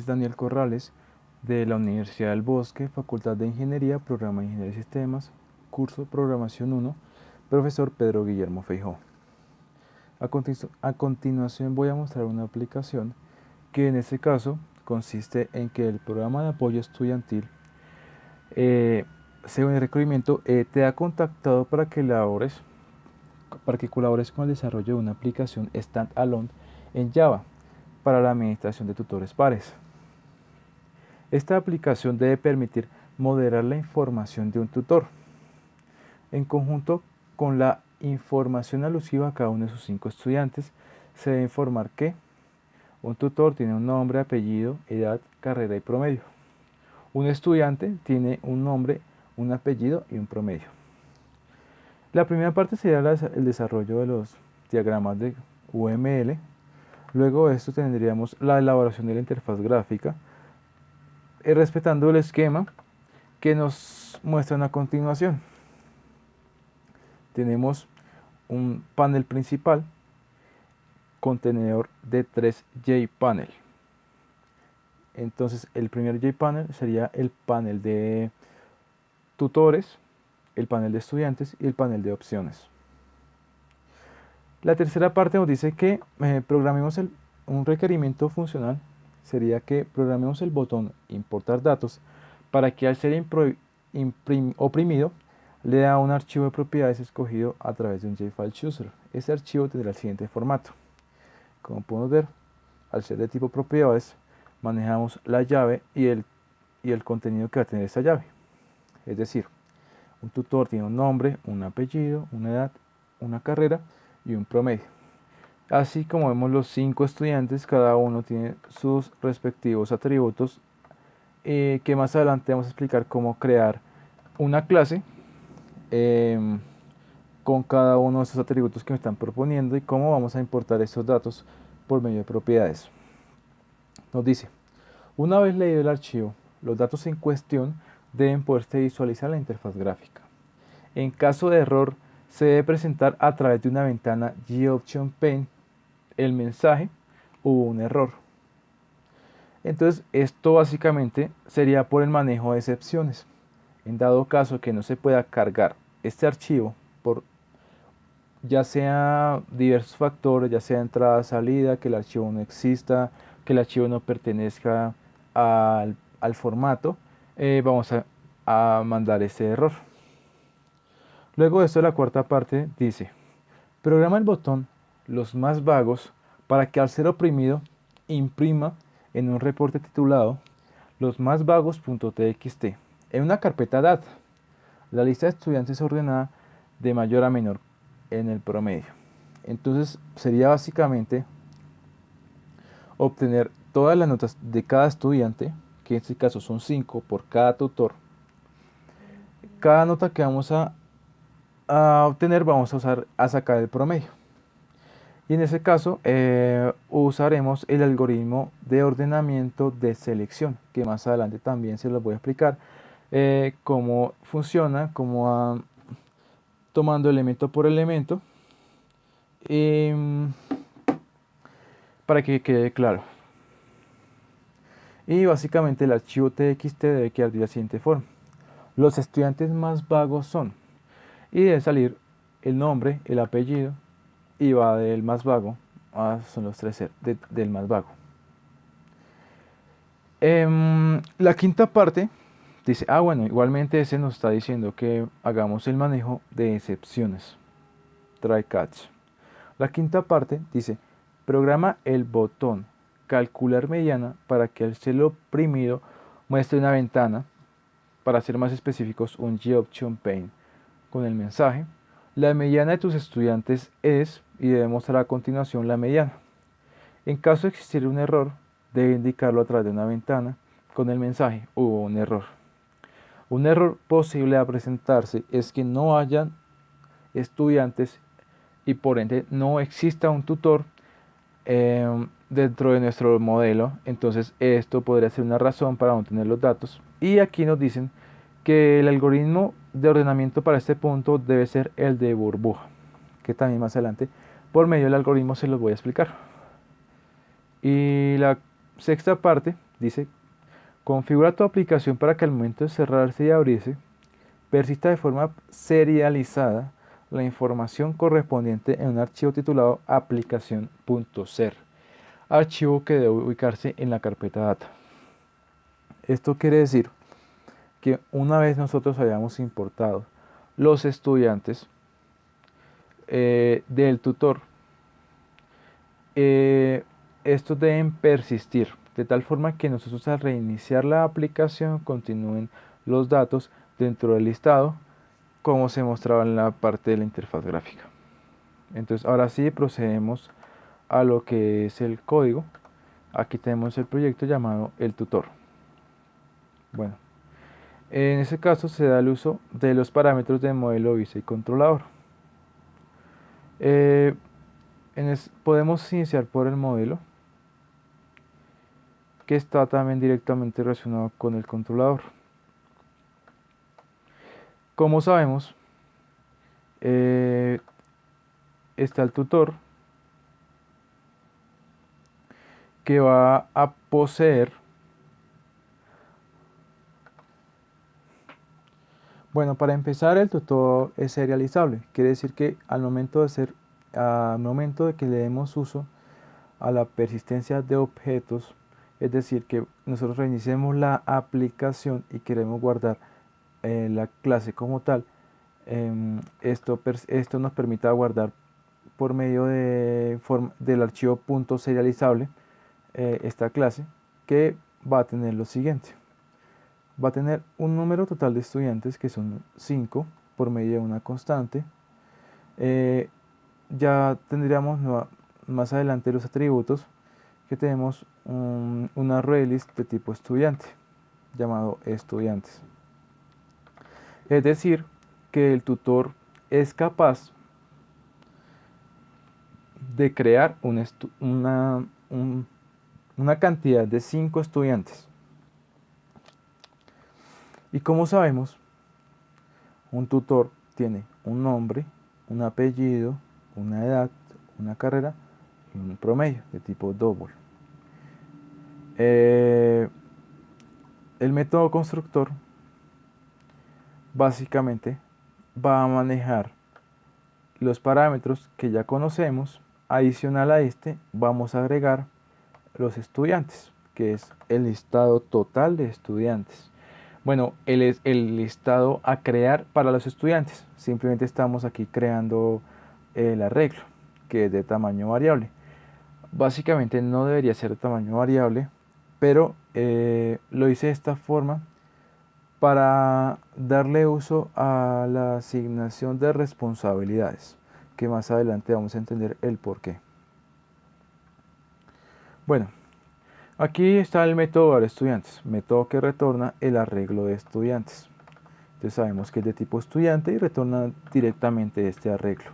es Daniel Corrales, de la Universidad del Bosque, Facultad de Ingeniería, Programa de Ingeniería de Sistemas, curso Programación 1, profesor Pedro Guillermo Feijó. A continuación voy a mostrar una aplicación que en este caso consiste en que el programa de apoyo estudiantil, según el requerimiento, te ha contactado para que colabores con el desarrollo de una aplicación standalone en Java para la administración de tutores pares. Esta aplicación debe permitir moderar la información de un tutor, en conjunto con la información alusiva a cada uno de sus 5 estudiantes. Se debe informar que un tutor tiene un nombre, apellido, edad, carrera y promedio. Un estudiante tiene un nombre, un apellido y un promedio. La primera parte sería el desarrollo de los diagramas de UML. Luego de esto tendríamos la elaboración de la interfaz gráfica, respetando el esquema que nos muestran a continuación. Tenemos un panel principal, contenedor de 3 JPanel. Entonces el primer JPanel sería el panel de tutores, el panel de estudiantes y el panel de opciones. La tercera parte nos dice que programemos un requerimiento funcional. Sería que programemos el botón importar datos para que al ser oprimido le da un archivo de propiedades escogido a través de un JFileChooser. Este archivo tendrá el siguiente formato. Como podemos ver, al ser de tipo propiedades, manejamos la llave y el contenido que va a tener esta llave. Es decir, un tutor tiene un nombre, un apellido, una edad, una carrera y un promedio. Así como vemos los 5 estudiantes, cada uno tiene sus respectivos atributos, que más adelante vamos a explicar cómo crear una clase con cada uno de esos atributos que me están proponiendo y cómo vamos a importar esos datos por medio de propiedades. Nos dice, una vez leído el archivo, los datos en cuestión deben poderse visualizar en la interfaz gráfica. En caso de error, se debe presentar a través de una ventana GOptionPane el mensaje hubo un error. Entonces esto básicamente sería por el manejo de excepciones. En dado caso que no se pueda cargar este archivo por ya sea diversos factores, ya sea entrada, salida, que el archivo no exista, que el archivo no pertenezca al formato, vamos a mandar ese error. Luego de esto, la cuarta parte dice, programa el botón los más vagos para que al ser oprimido imprima en un reporte titulado losmásvagos.txt en una carpeta DAT. La lista de estudiantes ordenada de mayor a menor en el promedio. Entonces sería básicamente obtener todas las notas de cada estudiante, que en este caso son 5 por cada tutor. Cada nota que vamos a obtener vamos a sacar el promedio. Y en ese caso usaremos el algoritmo de ordenamiento de selección, que más adelante también se los voy a explicar cómo funciona, cómo va tomando elemento por elemento, para que quede claro. Y básicamente el archivo txt debe quedar de la siguiente forma. Los estudiantes más vagos son, y debe salir el nombre, el apellido, y va del más vago, son los 3 del más vago. La quinta parte dice, bueno, igualmente ese nos está diciendo que hagamos el manejo de excepciones, try catch. La quinta parte dice, programa el botón calcular mediana para que al ser oprimido muestre una ventana, para ser más específicos un GOptionPane con el mensaje, la mediana de tus estudiantes es, y debe mostrar a continuación la mediana. En caso de existir un error, debe indicarlo a través de una ventana con el mensaje hubo un error. Un error posible a presentarse es que no hayan estudiantes y por ende no exista un tutor dentro de nuestro modelo. Entonces esto podría ser una razón para no tener los datos. Y aquí nos dicen que el algoritmo de ordenamiento para este punto debe ser el de burbuja, que también más adelante por medio del algoritmo se los voy a explicar. Y la sexta parte Dice, configura tu aplicación para que al momento de cerrarse y abrirse, persista de forma serializada la información correspondiente en un archivo titulado aplicación.ser, archivo que debe ubicarse en la carpeta data. Esto quiere decir que una vez nosotros hayamos importado los estudiantes del tutor, estos deben persistir de tal forma que nosotros al reiniciar la aplicación continúen los datos dentro del listado como se mostraba en la parte de la interfaz gráfica. Entonces ahora sí procedemos a lo que es el código. Aquí tenemos el proyecto llamado el tutor. Bueno, en ese caso se da el uso de los parámetros de modelo vista y controlador. Podemos iniciar por el modelo, que está también directamente relacionado con el controlador. Como sabemos, está el tutor, que va a poseer, bueno, para empezar, el tutor es serializable. Quiere decir que al momento de que le demos uso a la persistencia de objetos, es decir, que nosotros reiniciemos la aplicación y queremos guardar la clase como tal, esto nos permite guardar por medio del archivo .serializable esta clase, que va a tener lo siguiente. Va a tener un número total de estudiantes, que son 5, por medio de una constante. Ya tendríamos más adelante los atributos, que tenemos un ArrayList de tipo estudiante, llamado estudiantes. Es decir, que el tutor es capaz de crear una cantidad de 5 estudiantes. Y como sabemos, un tutor tiene un nombre, un apellido, una edad, una carrera y un promedio de tipo double. El método constructor básicamente va a manejar los parámetros que ya conocemos. Adicional a este, vamos a agregar los estudiantes, que es el listado total de estudiantes. Bueno, es el listado a crear para los estudiantes. Simplemente estamos aquí creando el arreglo, que es de tamaño variable. Básicamente no debería ser de tamaño variable, pero lo hice de esta forma para darle uso a la asignación de responsabilidades, que más adelante vamos a entender el por qué. Bueno, aquí está el método var estudiantes, método que retorna el arreglo de estudiantes. Entonces sabemos que es de tipo estudiante y retorna directamente este arreglo.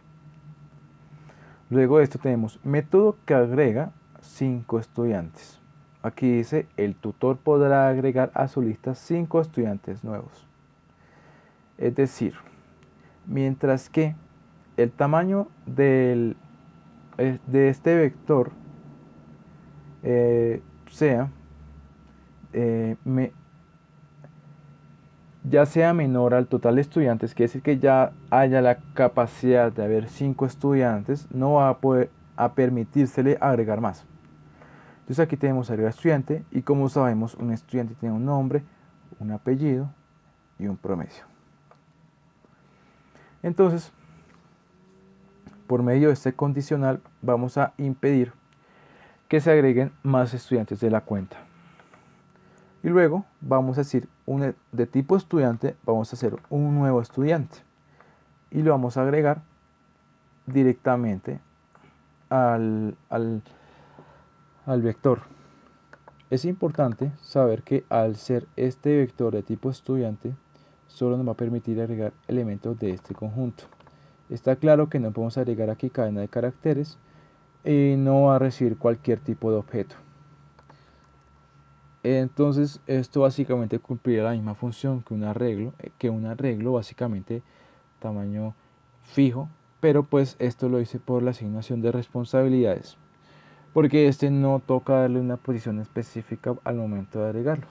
Luego de esto tenemos método que agrega 5 estudiantes. Aquí dice, el tutor podrá agregar a su lista 5 estudiantes nuevos. Es decir, mientras que el tamaño de este vector ya sea menor al total de estudiantes, que es decir que ya haya la capacidad de haber 5 estudiantes, no va a permitírsele agregar más. Entonces aquí tenemos agregar estudiante, y como sabemos, un estudiante tiene un nombre, un apellido y un promedio. Entonces, por medio de este condicional vamos a impedir que se agreguen más estudiantes de la cuenta. Y luego vamos a decir, de tipo estudiante, vamos a hacer un nuevo estudiante y lo vamos a agregar directamente al vector. Es importante saber que al ser este vector de tipo estudiante, solo nos va a permitir agregar elementos de este conjunto. Está claro que no podemos agregar aquí cadena de caracteres y no va a recibir cualquier tipo de objeto. Entonces esto básicamente cumplirá la misma función que un arreglo, básicamente tamaño fijo, pero pues esto lo hice por la asignación de responsabilidades. porque este no toca darle una posición específica al momento de agregarlo.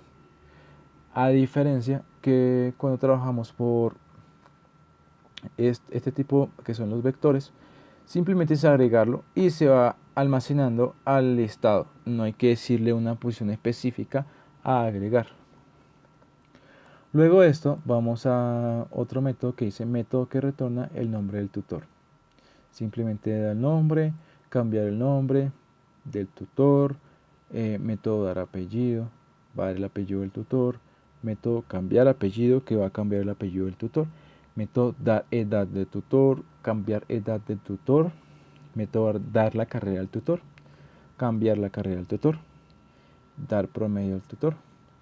A diferencia que cuando trabajamos por este tipo que son los vectores, simplemente es agregarlo y se va almacenando al listado. No hay que decirle una posición específica a agregar. Luego de esto vamos a otro método que dice método que retorna el nombre del tutor. Simplemente da el nombre, cambiar el nombre del tutor, método dar apellido, va a dar el apellido del tutor, método cambiar apellido, que va a cambiar el apellido del tutor, método dar edad del tutor, cambiar edad del tutor, método dar la carrera al tutor, cambiar la carrera al tutor, dar promedio al tutor,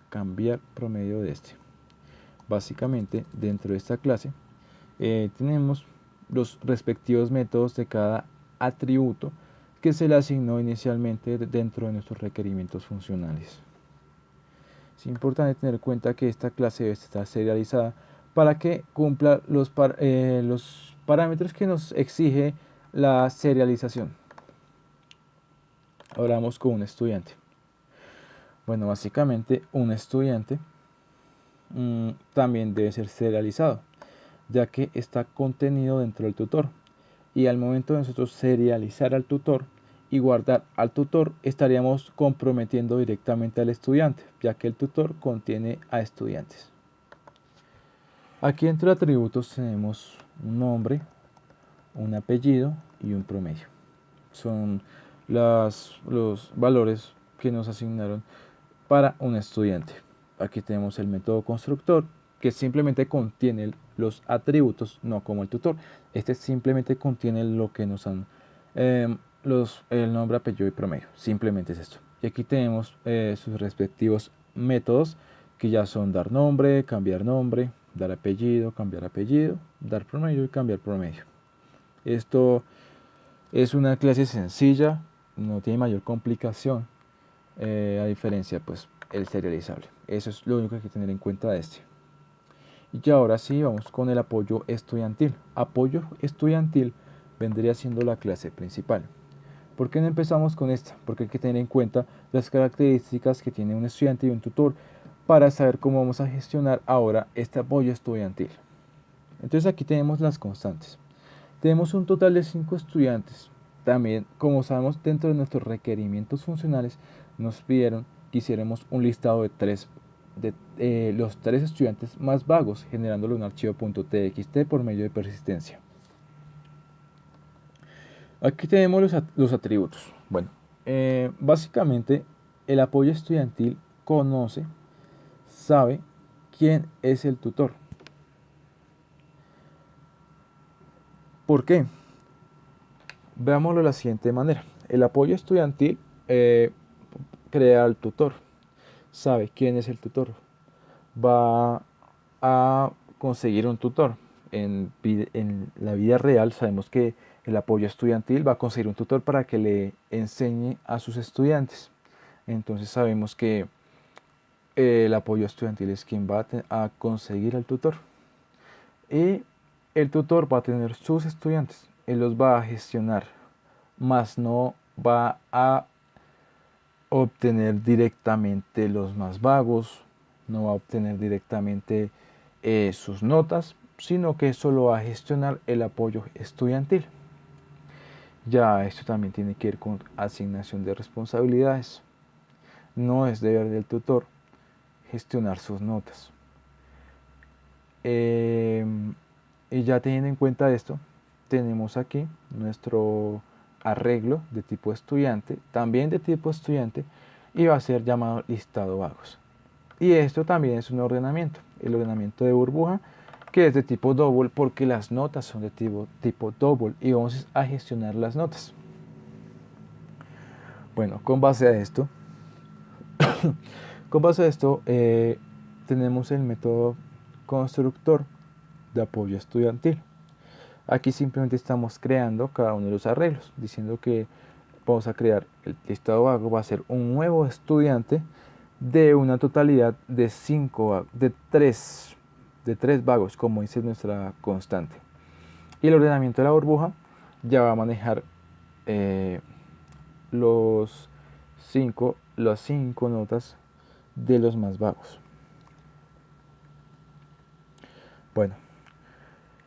cambiar promedio de este. Básicamente, dentro de esta clase tenemos los respectivos métodos de cada atributo que se le asignó inicialmente dentro de nuestros requerimientos funcionales. Es importante tener en cuenta que esta clase debe estar serializada para que cumpla los parámetros que nos exige la serialización. Ahora vamos con un estudiante. Bueno, básicamente un estudiante también debe ser serializado, ya que está contenido dentro del tutor. Y al momento de nosotros serializar al tutor y guardar al tutor, estaríamos comprometiendo directamente al estudiante, ya que el tutor contiene a estudiantes. Aquí entre atributos tenemos un nombre, un apellido y un promedio. Son los valores que nos asignaron para un estudiante. Aquí tenemos el método constructor, que simplemente contiene los atributos, no como el tutor. Este simplemente contiene lo que nos han el nombre, apellido y promedio. Simplemente es esto. Y aquí tenemos sus respectivos métodos, que ya son dar nombre, dar apellido, cambiar apellido, dar promedio y cambiar promedio. Esto es una clase sencilla, no tiene mayor complicación, a diferencia pues el serializable. Eso es lo único que hay que tener en cuenta de este. Y ahora sí vamos con el apoyo estudiantil. Apoyo estudiantil vendría siendo la clase principal. ¿Por qué no empezamos con esta? Porque hay que tener en cuenta las características que tiene un estudiante y un tutor para saber cómo vamos a gestionar ahora este apoyo estudiantil. Entonces aquí tenemos las constantes. Tenemos un total de 5 estudiantes. También, como sabemos, dentro de nuestros requerimientos funcionales nos pidieron que hiciéramos un listado de los 3 estudiantes más vagos, generándole un archivo .txt por medio de persistencia. Aquí tenemos los atributos. Bueno, básicamente el apoyo estudiantil sabe quién es el tutor. ¿Por qué? Veámoslo de la siguiente manera. El apoyo estudiantil crea al tutor, sabe quién es el tutor, va a conseguir un tutor. En la vida real sabemos que el apoyo estudiantil va a conseguir un tutor para que le enseñe a sus estudiantes. Entonces sabemos que el apoyo estudiantil es quien va a conseguir al tutor. Y el tutor va a tener sus estudiantes, él los va a gestionar, más no va a obtener directamente los más vagos, no va a obtener directamente sus notas, sino que solo va a gestionar el apoyo estudiantil. Ya esto también tiene que ver con asignación de responsabilidades. No es deber del tutor gestionar sus notas. Y ya teniendo en cuenta esto, tenemos aquí nuestro arreglo de tipo estudiante, también de tipo estudiante, y va a ser llamado listado vagos. Y esto también es un ordenamiento, el ordenamiento de burbuja, que es de tipo double porque las notas son de tipo double y vamos a gestionar las notas. Bueno, con base a esto, tenemos el método constructor de apoyo estudiantil. Aquí simplemente estamos creando cada uno de los arreglos, diciendo que vamos a crear el listado vago, va a ser un nuevo estudiante de una totalidad de 3 vagos, como dice nuestra constante. Y el ordenamiento de la burbuja ya va a manejar las 5 notas de los más vagos. Bueno,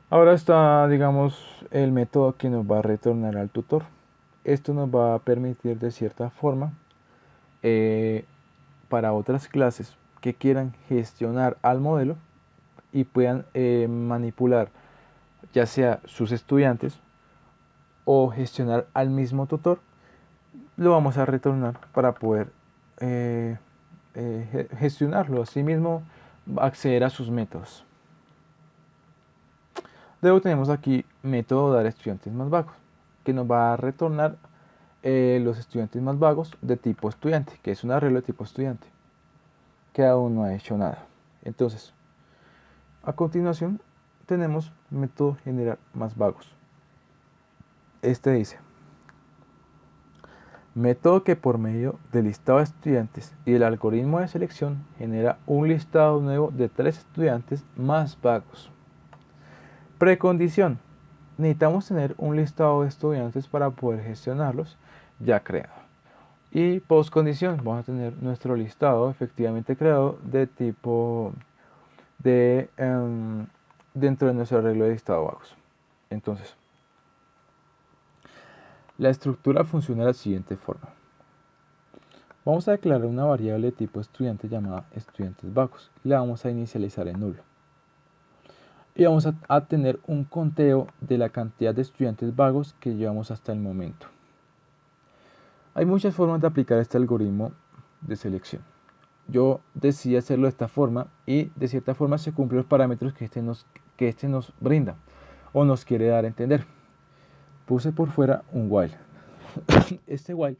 ahora está, digamos, el método que nos va a retornar al tutor. Esto nos va a permitir de cierta forma para otras clases que quieran gestionar al modelo y puedan manipular ya sea sus estudiantes o gestionar al mismo tutor, lo vamos a retornar para poder gestionarlo, asimismo acceder a sus métodos. Luego tenemos aquí método dar estudiantes más vagos, que nos va a retornar los estudiantes más vagos de tipo estudiante, que es un arreglo de tipo estudiante, que aún no ha hecho nada. Entonces, a continuación tenemos método generar más vagos. Este dice: método que por medio del listado de estudiantes y del algoritmo de selección genera un listado nuevo de 3 estudiantes más vagos. Precondición: necesitamos tener un listado de estudiantes para poder gestionarlos ya creado. Y postcondición: vamos a tener nuestro listado efectivamente creado de tipo dentro de nuestro arreglo de listado vagos. Entonces, la estructura funciona de la siguiente forma. Vamos a declarar una variable de tipo estudiante llamada estudiantes vagos y la vamos a inicializar en nulo. Y vamos a tener un conteo de la cantidad de estudiantes vagos que llevamos hasta el momento. Hay muchas formas de aplicar este algoritmo de selección. Yo decidí hacerlo de esta forma y de cierta forma se cumplen los parámetros que este nos brinda o nos quiere dar a entender. Puse por fuera un while. Este while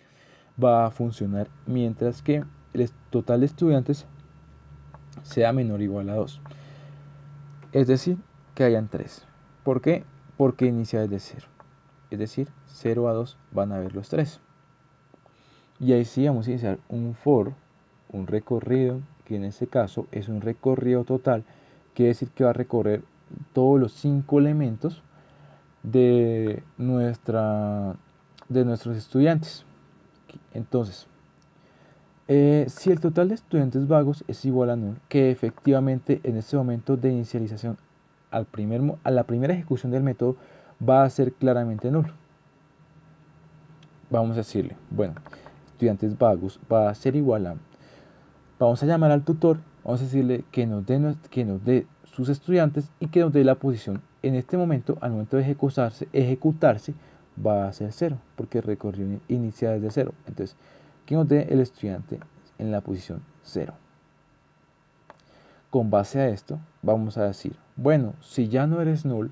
va a funcionar mientras que el total de estudiantes sea menor o igual a 2. Es decir, que hayan 3. ¿Por qué? Porque inicia desde 0. Es decir, 0 a 2 van a haber los 3. Y ahí sí vamos a iniciar un for, un recorrido, que en este caso es un recorrido total, quiere decir que va a recorrer todos los 5 elementos de nuestros estudiantes. Entonces, si el total de estudiantes vagos es igual a null, que efectivamente en este momento de inicialización a la primera ejecución del método va a ser claramente null. Vamos a decirle, bueno, estudiantes vagos va a ser igual a, vamos a llamar al tutor, vamos a decirle que nos dé sus estudiantes y que nos dé la posición. En este momento, al momento de ejecutarse va a ser 0, porque recorrió inicial desde 0. Entonces, que nos dé el estudiante en la posición 0. Con base a esto, vamos a decir, bueno, si ya no eres null,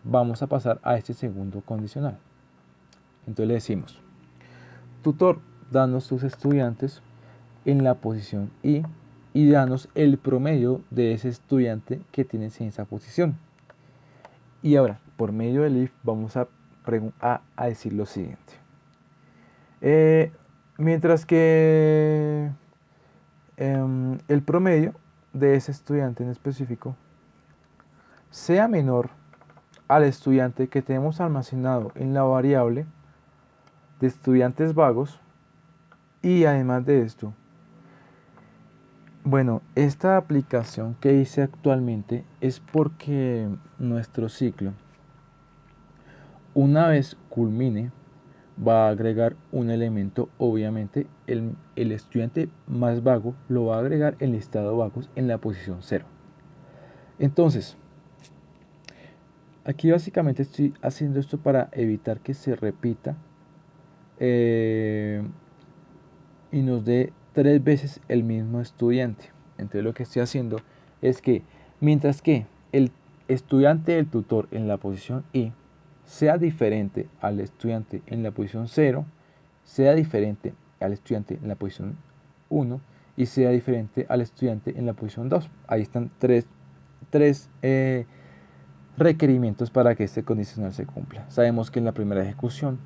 vamos a pasar a este segundo condicional. Entonces le decimos, tutor, danos tus estudiantes en la posición y danos el promedio de ese estudiante que tienes en esa posición. Y ahora, por medio del if, vamos a decir lo siguiente. Mientras que el promedio de ese estudiante en específico sea menor al estudiante que tenemos almacenado en la variable de estudiantes vagos, y además de esto, bueno, esta aplicación que hice actualmente es porque nuestro ciclo, una vez culmine, va a agregar un elemento. Obviamente el estudiante más vago lo va a agregar en listado vagos en la posición 0. Entonces, aquí básicamente estoy haciendo esto para evitar que se repita y nos dé 3 veces el mismo estudiante. Entonces lo que estoy haciendo es que mientras que el estudiante del tutor en la posición I sea diferente al estudiante en la posición 0, sea diferente al estudiante en la posición 1 y sea diferente al estudiante en la posición 2. Ahí están tres requerimientos para que este condicional se cumpla. Sabemos que en la primera ejecución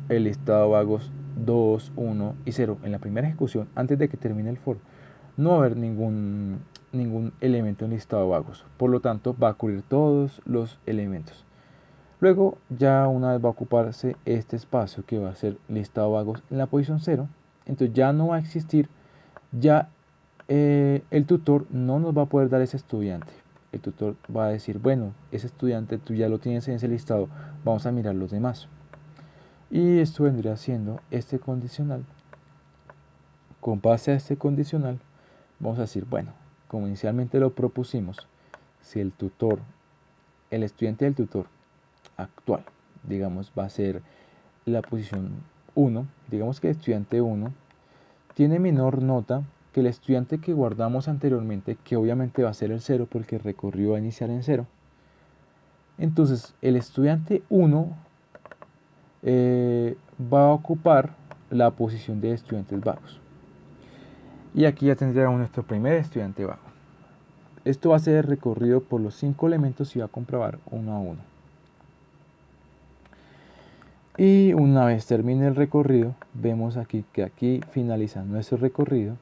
el listado vagos 2, 1 y 0 en la primera ejecución, antes de que termine el for, no va a haber ningún elemento en listado vagos. Por lo tanto, va a cubrir todos los elementos. Luego ya una vez va a ocuparse este espacio que va a ser listado de vagos en la posición 0, entonces ya no va a existir, ya el tutor no nos va a poder dar ese estudiante. El tutor va a decir, bueno, ese estudiante tú ya lo tienes en ese listado, vamos a mirar los demás. Y esto vendría siendo este condicional. Con base a este condicional, vamos a decir, bueno, como inicialmente lo propusimos, si el tutor, el estudiante del tutor actual, digamos, va a ser la posición 1, digamos que el estudiante 1 tiene menor nota que el estudiante que guardamos anteriormente, que obviamente va a ser el 0 porque el recorrido va a iniciar en 0. Entonces, el estudiante 1 va a ocupar la posición de estudiantes vagos. Y aquí ya tendríamos nuestro primer estudiante vago. Esto va a ser recorrido por los 5 elementos y va a comprobar uno a uno. Y una vez termine el recorrido, vemos aquí que aquí finaliza nuestro recorrido.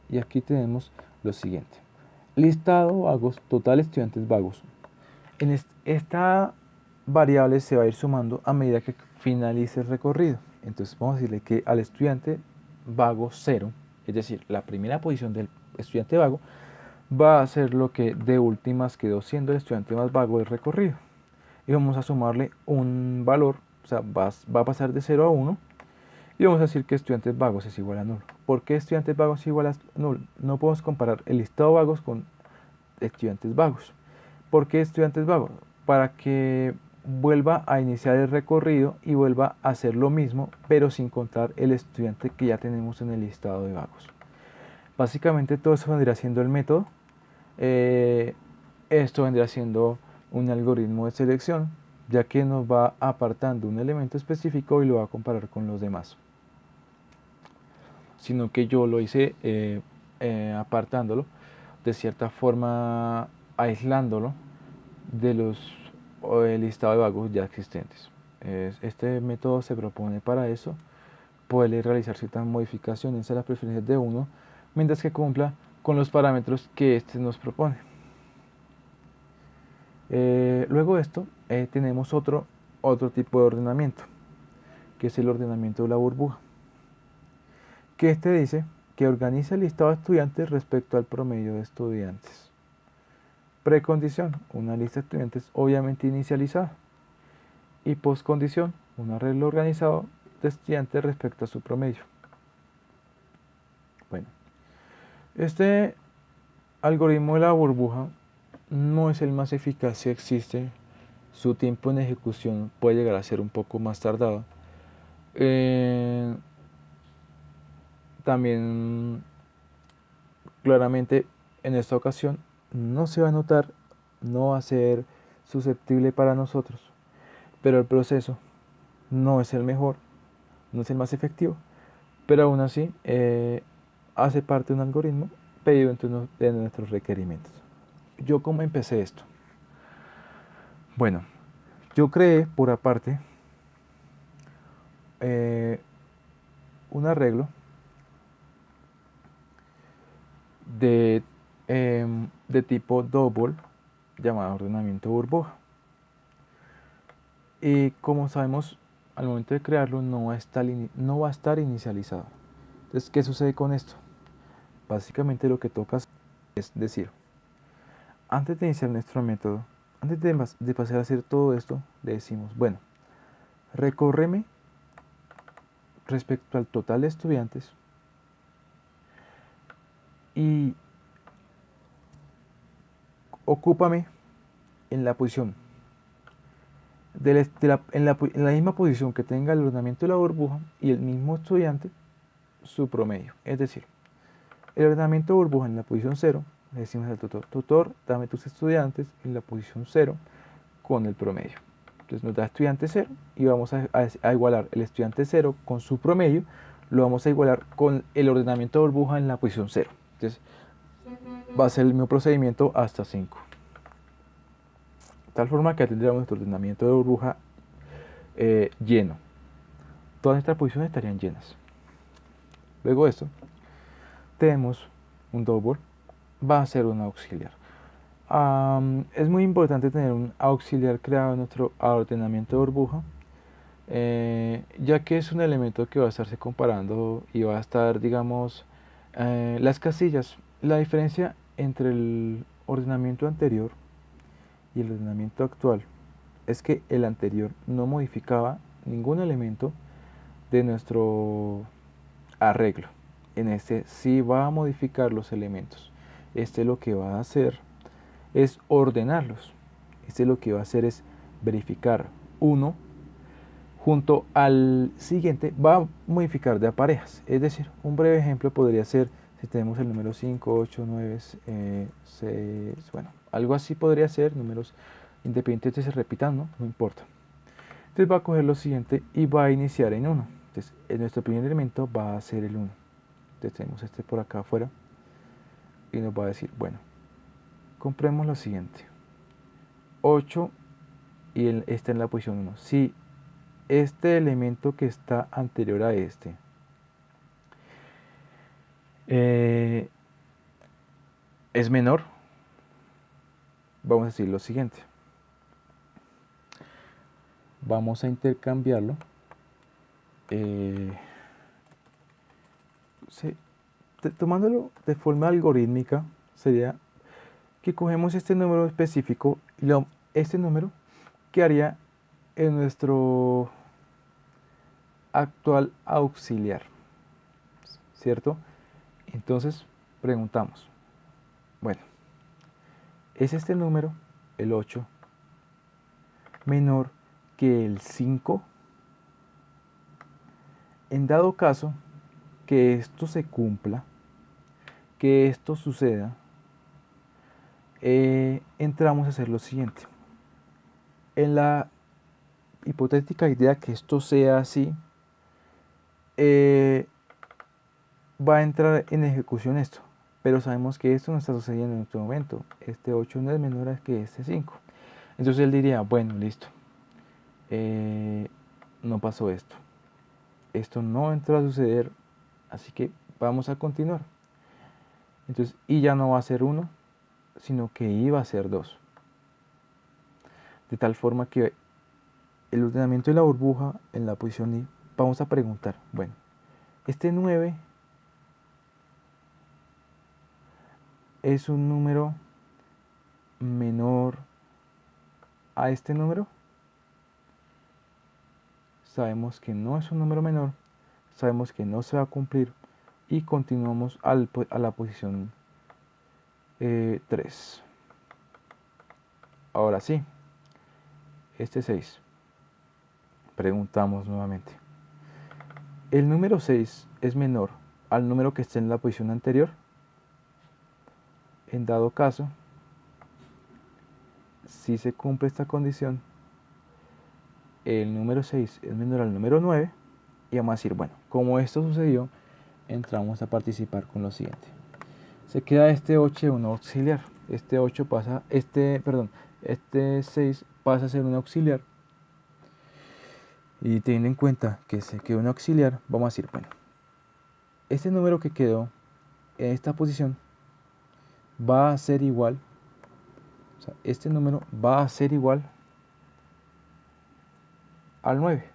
Y aquí tenemos lo siguiente. Listado vagos, total estudiantes vagos. En esta variable se va a ir sumando a medida que finalice el recorrido. Entonces vamos a decirle que al estudiante vago 0, es decir, la primera posición del estudiante vago, va a ser lo que de últimas quedó siendo el estudiante más vago del recorrido. Y vamos a sumarle un valor, o sea, va a pasar de 0 a 1. Y vamos a decir que estudiantes vagos es igual a nulo. ¿Por qué estudiantes vagos es igual a nulo? No podemos comparar el listado de vagos con estudiantes vagos. ¿Por qué estudiantes vagos? Para que vuelva a iniciar el recorrido y vuelva a hacer lo mismo, pero sin contar el estudiante que ya tenemos en el listado de vagos. Básicamente todo eso vendría siendo el método. Esto vendría siendo un algoritmo de selección, ya que nos va apartando un elemento específico y lo va a comparar con los demás. Sino que yo lo hice apartándolo, de cierta forma aislándolo de los listado de vagos ya existentes. Este método se propone para eso, poder realizar ciertas modificaciones a las preferencias de uno, mientras que cumpla con los parámetros que este nos propone. Luego de esto tenemos otro tipo de ordenamiento, que es el ordenamiento de la burbuja, que este dice que organiza el listado de estudiantes respecto al promedio de estudiantes. Precondición, una lista de estudiantes obviamente inicializada. Y postcondición, un arreglo organizado de estudiantes respecto a su promedio. Bueno, este algoritmo de la burbuja no es el más eficaz si existe. Su tiempo en ejecución puede llegar a ser un poco más tardado. También, claramente, en esta ocasión no se va a notar, no va a ser susceptible para nosotros, pero el proceso no es el mejor, no es el más efectivo, pero aún así hace parte de un algoritmo pedido de nuestros requerimientos. ¿Yo cómo empecé esto? Bueno, yo creé por aparte un arreglo de tipo double llamado ordenamiento burbuja. Y como sabemos, al momento de crearlo no va a estar inicializado. Entonces, ¿qué sucede con esto? Básicamente lo que toca es decir, antes de iniciar nuestro método, antes de pasar a hacer todo esto, le decimos, bueno, recórreme respecto al total de estudiantes y ocúpame en la posición en la misma posición que tenga el ordenamiento de la burbuja y el mismo estudiante su promedio. Es decir, el ordenamiento de burbuja en la posición 0, le decimos al tutor, dame tus estudiantes en la posición 0 con el promedio. Entonces nos da estudiante 0 y vamos a igualar el estudiante 0 con su promedio, lo vamos a igualar con el ordenamiento de burbuja en la posición 0. Entonces va a ser el mismo procedimiento hasta 5. De tal forma que tendríamos nuestro ordenamiento de burbuja lleno. Todas estas posiciones estarían llenas. Luego de esto, tenemos un double, va a ser un auxiliar. Es muy importante tener un auxiliar creado en nuestro ordenamiento de burbuja, ya que es un elemento que va a estarse comparando y va a estar, digamos, las casillas. La diferencia entre el ordenamiento anterior y el ordenamiento actual es que el anterior no modificaba ningún elemento de nuestro arreglo. En este sí va a modificar los elementos. Este lo que va a hacer es ordenarlos. Este lo que va a hacer es verificar uno junto al siguiente, va a modificar de a parejas. Es decir, un breve ejemplo podría ser si tenemos el número 5, 8, 9, 6, bueno, algo así podría ser, números independientes que se repitan, ¿no? No importa. Entonces va a coger lo siguiente y va a iniciar en 1. Entonces, nuestro primer elemento va a ser el 1. Entonces tenemos este por acá afuera y nos va a decir, bueno, compremos lo siguiente. 8 y este en la posición 1. Si este elemento que está anterior a este es menor, vamos a decir lo siguiente. Vamos a intercambiarlo. Tomándolo de forma algorítmica, sería que cogemos este número específico y este número quedaría en nuestro actual auxiliar, ¿cierto? Entonces preguntamos, bueno, ¿es este número, el 8, menor que el 5? En dado caso que esto se cumpla, que esto suceda, entramos a hacer lo siguiente. En la hipotética idea que esto sea así, va a entrar en ejecución esto, pero sabemos que esto no está sucediendo en este momento. Este 8 no es menor que este 5. Entonces él diría, bueno, listo, no pasó esto. Esto no entró a suceder, así que vamos a continuar. Entonces, y ya no va a ser 1, sino que iba a ser 2. De tal forma que el ordenamiento de la burbuja en la posición I, vamos a preguntar, bueno, este 9 es un número menor a este número. Sabemos que no es un número menor, sabemos que no se va a cumplir y continuamos a la posición 3. Ahora sí, este 6. Preguntamos nuevamente. ¿El número 6 es menor al número que esté en la posición anterior? En dado caso, si se cumple esta condición, el número 6 es menor al número 9 y vamos a decir, bueno, como esto sucedió, entramos a participar con lo siguiente. Se queda este 8 un auxiliar. Este 8 pasa, este 6 pasa a ser un auxiliar. Y teniendo en cuenta que se quedó un auxiliar, vamos a decir, bueno, este número que quedó en esta posición va a ser igual, o sea, este número va a ser igual al 9.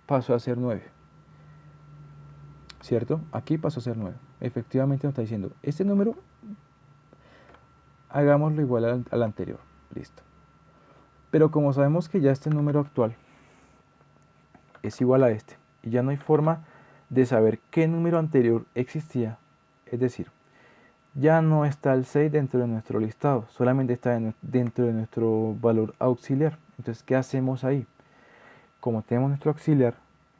Pasó a ser 9. ¿Cierto? Aquí pasó a ser 9. Efectivamente nos está diciendo, este número hagámoslo igual al anterior. Listo. Pero como sabemos que ya este número actual es igual a este, y ya no hay forma de saber qué número anterior existía, es decir, ya no está el 6 dentro de nuestro listado, solamente está dentro de nuestro valor auxiliar. Entonces, ¿qué hacemos ahí? Como tenemos nuestro auxiliar,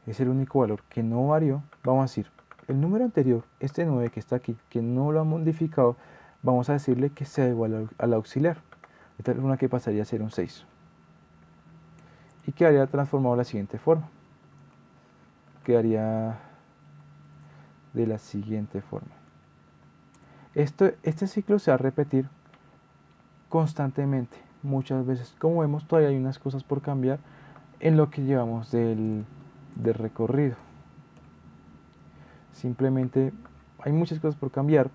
es el único valor que no varió, vamos a decir, el número anterior, este 9 que está aquí, que no lo ha modificado, vamos a decirle que sea igual al auxiliar. Esta es una que pasaría a ser un 6. Y quedaría transformado de la siguiente forma. Quedaría de la siguiente forma. Este ciclo se va a repetir constantemente, muchas veces. Como vemos, todavía hay unas cosas por cambiar en lo que llevamos del recorrido. Simplemente hay muchas cosas por cambiar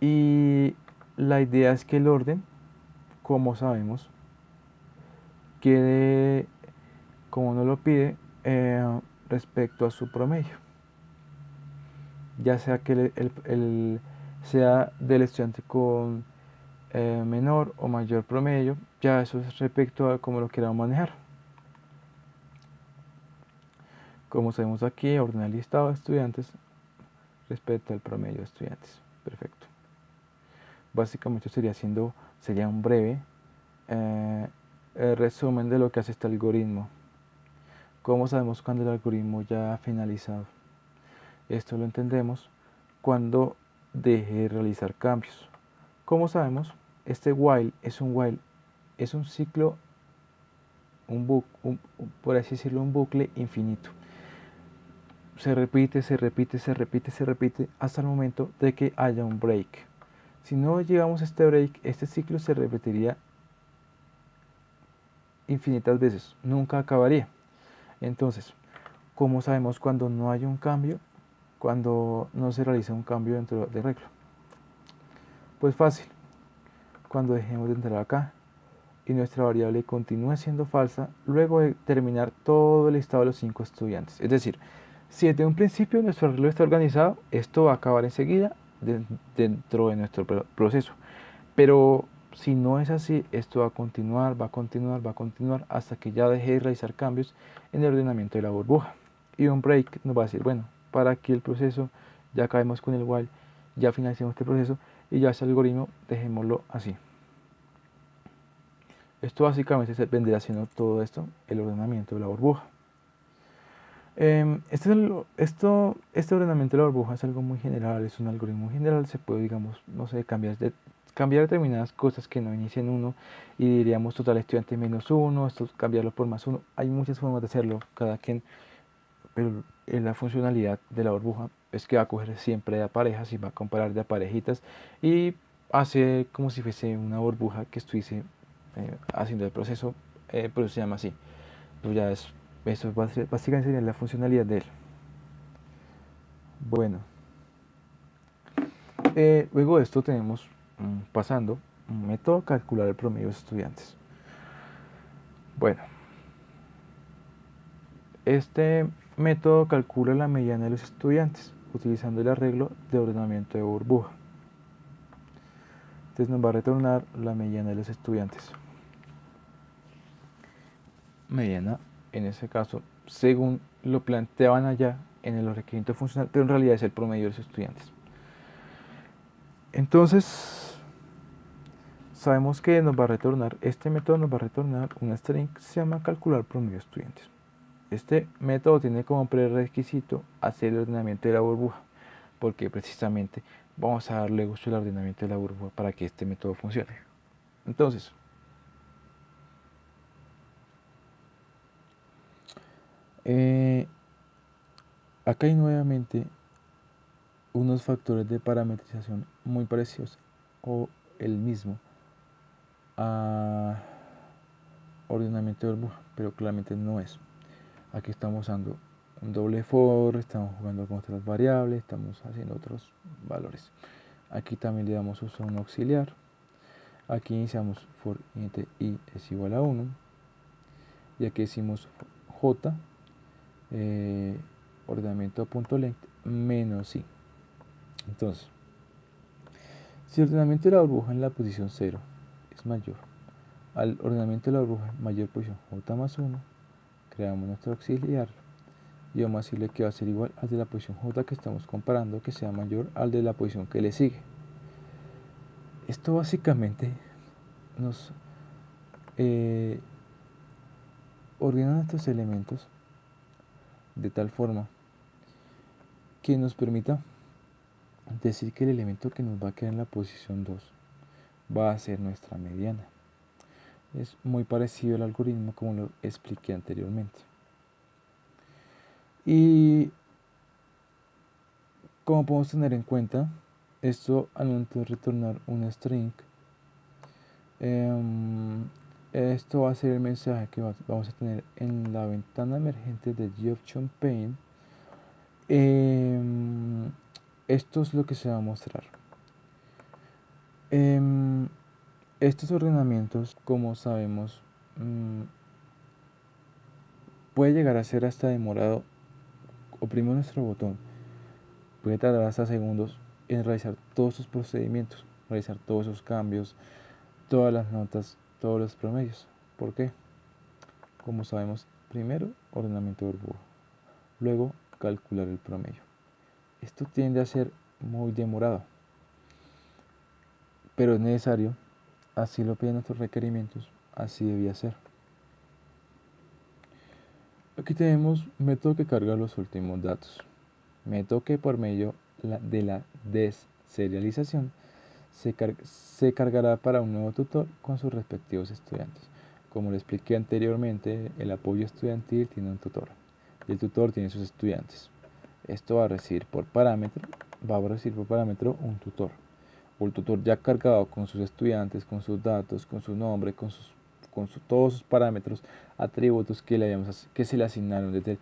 y la idea es que el orden, como sabemos, quede como nos lo pide respecto a su promedio, ya sea que sea del estudiante con menor o mayor promedio, ya eso es respecto a cómo lo queramos manejar. Como sabemos aquí, ordenar el listado de estudiantes respecto al promedio de estudiantes. Perfecto. Básicamente sería un breve resumen de lo que hace este algoritmo. ¿Cómo sabemos cuando el algoritmo ya ha finalizado? Esto lo entendemos cuando deje de realizar cambios. ¿Cómo sabemos? Este while, es un ciclo, por así decirlo, un bucle infinito. Se repite, se repite, se repite, se repite hasta el momento de que haya un break. Si no llegamos a este break, este ciclo se repetiría infinitas veces, nunca acabaría. Entonces, ¿cómo sabemos cuando no hay un cambio? Cuando no se realiza un cambio dentro de regla. Pues fácil, cuando dejemos de entrar acá y nuestra variable continúe siendo falsa luego de terminar todo el listado de los 5 estudiantes. Es decir, si desde un principio nuestro reloj está organizado, esto va a acabar enseguida dentro de nuestro proceso. Pero si no es así, esto va a continuar, va a continuar, va a continuar hasta que ya deje de realizar cambios en el ordenamiento de la burbuja. Y un break nos va a decir, bueno, para aquí el proceso, ya acabemos con el while, ya finalicemos este proceso y ya este algoritmo dejémoslo así. Esto básicamente se vendría haciendo todo esto, el ordenamiento de la burbuja. Este ordenamiento de la burbuja es algo muy general, es un algoritmo muy general, se puede, digamos, no sé, cambiar determinadas cosas que no inician uno y diríamos total estudiante menos uno, esto cambiarlo por más uno. Hay muchas formas de hacerlo, cada quien, pero la funcionalidad de la burbuja es que va a coger siempre de parejas y va a comparar de parejitas y hace como si fuese una burbuja que estuviese haciendo el proceso, pero se llama así. Pues ya eso básicamente sería la funcionalidad de él. Bueno, luego de esto tenemos pasando un método calcular el promedio de los estudiantes. Bueno, este método calcula la mediana de los estudiantes utilizando el arreglo de ordenamiento de burbuja. Entonces nos va a retornar la mediana de los estudiantes. Mediana, en ese caso, según lo planteaban allá en el requerimiento funcional, pero en realidad es el promedio de los estudiantes. Entonces, sabemos que este método nos va a retornar una string que se llama calcular promedio de estudiantes. Este método tiene como prerequisito hacer el ordenamiento de la burbuja, porque precisamente vamos a darle uso al ordenamiento de la burbuja para que este método funcione. Entonces, acá hay nuevamente unos factores de parametrización muy parecidos o el mismo a ordenamiento de burbuja, pero claramente no es. Aquí estamos usando un doble for, estamos jugando con otras variables, estamos haciendo otros valores. Aquí también le damos uso a un auxiliar. Aquí iniciamos for int i es igual a 1 y aquí decimos j ordenamiento.length menos i. Entonces, si el ordenamiento de la burbuja en la posición 0 es mayor al ordenamiento de la burbuja en mayor posición j más 1, creamos nuestro auxiliar y vamos a decirle que va a ser igual al de la posición j que estamos comparando, que sea mayor al de la posición que le sigue. Esto básicamente nos ordena nuestros elementos de tal forma que nos permita decir que el elemento que nos va a quedar en la posición 2 va a ser nuestra mediana. Es muy parecido al algoritmo como lo expliqué anteriormente. Y como podemos tener en cuenta, esto al momento de retornar una string, esto va a ser el mensaje que vamos a tener en la ventana emergente de GOption pane. Esto es lo que se va a mostrar. Em, Estos ordenamientos, como sabemos, mm, puede llegar a ser hasta demorado. Oprimimos nuestro botón, puede tardar hasta segundos en realizar todos sus procedimientos, realizar todos esos cambios, todas las notas, todos los promedios. ¿Por qué? Como sabemos, primero ordenamiento de burbuja, luego calcular el promedio. Esto tiende a ser muy demorado, pero es necesario, así lo piden nuestros requerimientos, así debía ser. Aquí tenemos método que carga los últimos datos, método que por medio de la deserialización se cargará para un nuevo tutor con sus respectivos estudiantes. Como le expliqué anteriormente, el apoyo estudiantil tiene un tutor y el tutor tiene sus estudiantes. Esto va a recibir por parámetro un tutor. O el tutor ya cargado con sus estudiantes, con sus datos, con su nombre, todos sus parámetros, atributos que se le asignaron desde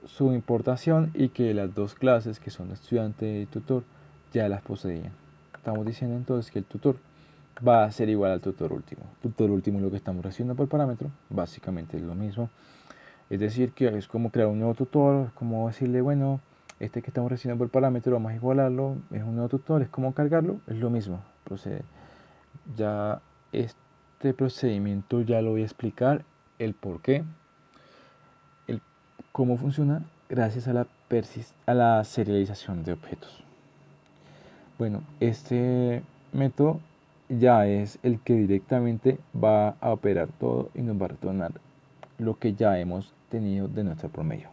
su importación y que las dos clases que son estudiante y tutor ya las poseían. Estamos diciendo entonces que el tutor va a ser igual al tutor último. Tutor último, lo que estamos recibiendo por parámetro, básicamente es lo mismo. Es decir, que es como crear un nuevo tutor, es como decirle, bueno, este que estamos recibiendo por parámetro, vamos a igualarlo, es un nuevo tutor, es como cargarlo, es lo mismo. Ya este procedimiento ya lo voy a explicar, el por qué, el cómo funciona, gracias a la serialización de objetos. Bueno, este método ya es el que directamente va a operar todo y nos va a retornar lo que ya hemos tenido de nuestro promedio.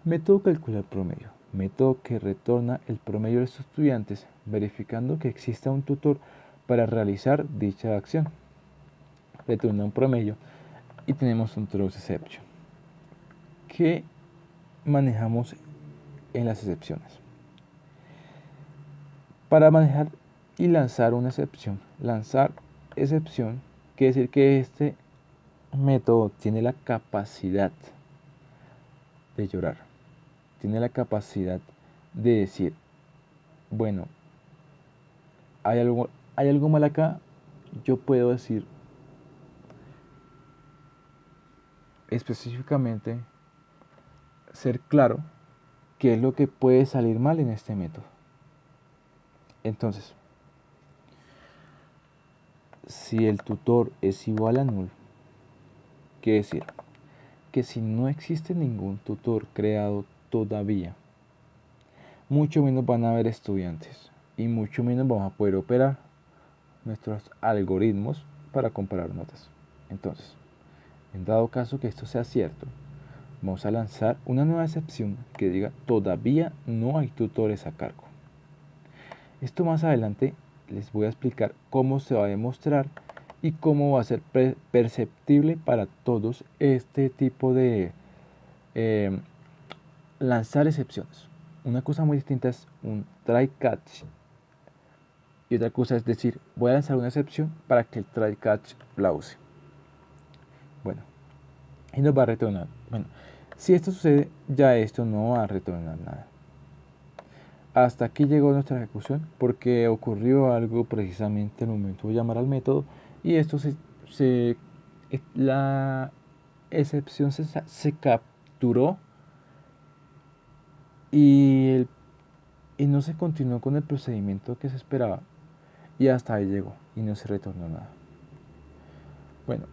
Método calcular promedio. Método que retorna el promedio de los estudiantes verificando que exista un tutor para realizar dicha acción. Retorna un promedio y tenemos un throws exception que manejamos en las excepciones. Para manejar y lanzar una excepción, quiere decir que este método tiene la capacidad de llorar, tiene la capacidad de decir, bueno, hay algo mal acá, yo puedo decir específicamente, ser claro qué es lo que puede salir mal en este método. Entonces, si el tutor es igual a null, quiere decir que si no existe ningún tutor creado todavía, mucho menos van a haber estudiantes y mucho menos vamos a poder operar nuestros algoritmos para comparar notas. Entonces, en dado caso que esto sea cierto, vamos a lanzar una nueva excepción que diga todavía no hay tutores a cargo. Esto más adelante les voy a explicar cómo se va a demostrar y cómo va a ser perceptible para todos este tipo de lanzar excepciones. Una cosa muy distinta es un try catch y otra cosa es decir, voy a lanzar una excepción para que el try catch la use. Bueno, y nos va a retornar. Bueno, si esto sucede, ya esto no va a retornar nada. Hasta aquí llegó nuestra ejecución porque ocurrió algo precisamente al momento de llamar al método y esto la excepción se capturó y, y no se continuó con el procedimiento que se esperaba y hasta ahí llegó y no se retornó nada. Bueno,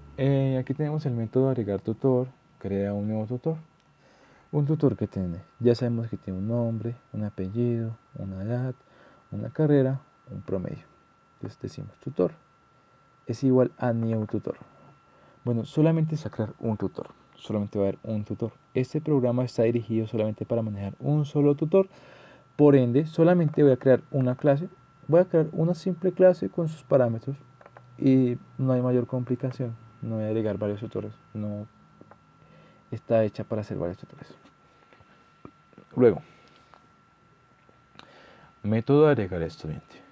aquí tenemos el método agregar tutor, crea un nuevo tutor. Un tutor que tiene, ya sabemos que tiene un nombre, un apellido, una edad, una carrera, un promedio. Entonces decimos tutor es igual a new tutor. Bueno, solamente se va a crear un tutor, solamente va a haber un tutor. Este programa está dirigido solamente para manejar un solo tutor, por ende solamente voy a crear una clase, voy a crear una simple clase con sus parámetros y no hay mayor complicación, no voy a agregar varios tutores, no está hecha para hacer varios tutores. Luego, método de agregar estudiante.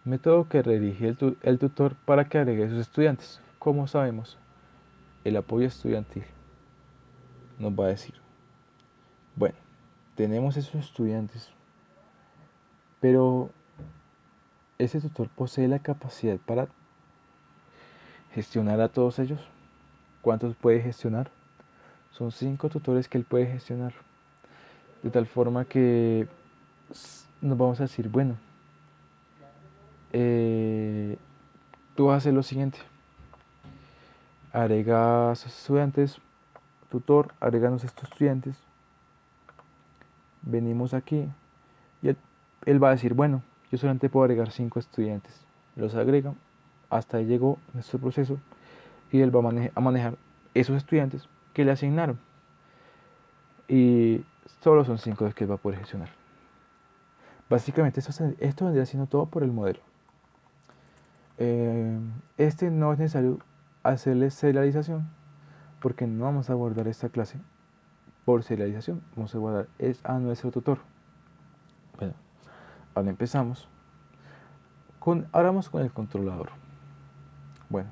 Método que redirige el tutor para que agregue sus estudiantes. Como sabemos, el apoyo estudiantil nos va a decir, bueno, tenemos esos estudiantes, pero ese tutor posee la capacidad para gestionar a todos ellos. ¿Cuántos puede gestionar? Son 5 tutores que él puede gestionar. De tal forma que nos vamos a decir, bueno, tú vas a hacer lo siguiente. Agregas estudiantes, tutor, agreganos estos estudiantes. Venimos aquí y él va a decir, bueno, yo solamente puedo agregar 5 estudiantes. Los agrega, hasta ahí llegó nuestro proceso y él va a manejar esos estudiantes que le asignaron. Y solo son 5 los que él va a poder gestionar. Básicamente esto vendría siendo todo por el modelo. Este no es necesario hacerle serialización porque no vamos a guardar esta clase por serialización. Vamos a guardar a nuestro tutor. Bueno, ahora empezamos. Ahora vamos con el controlador. Bueno,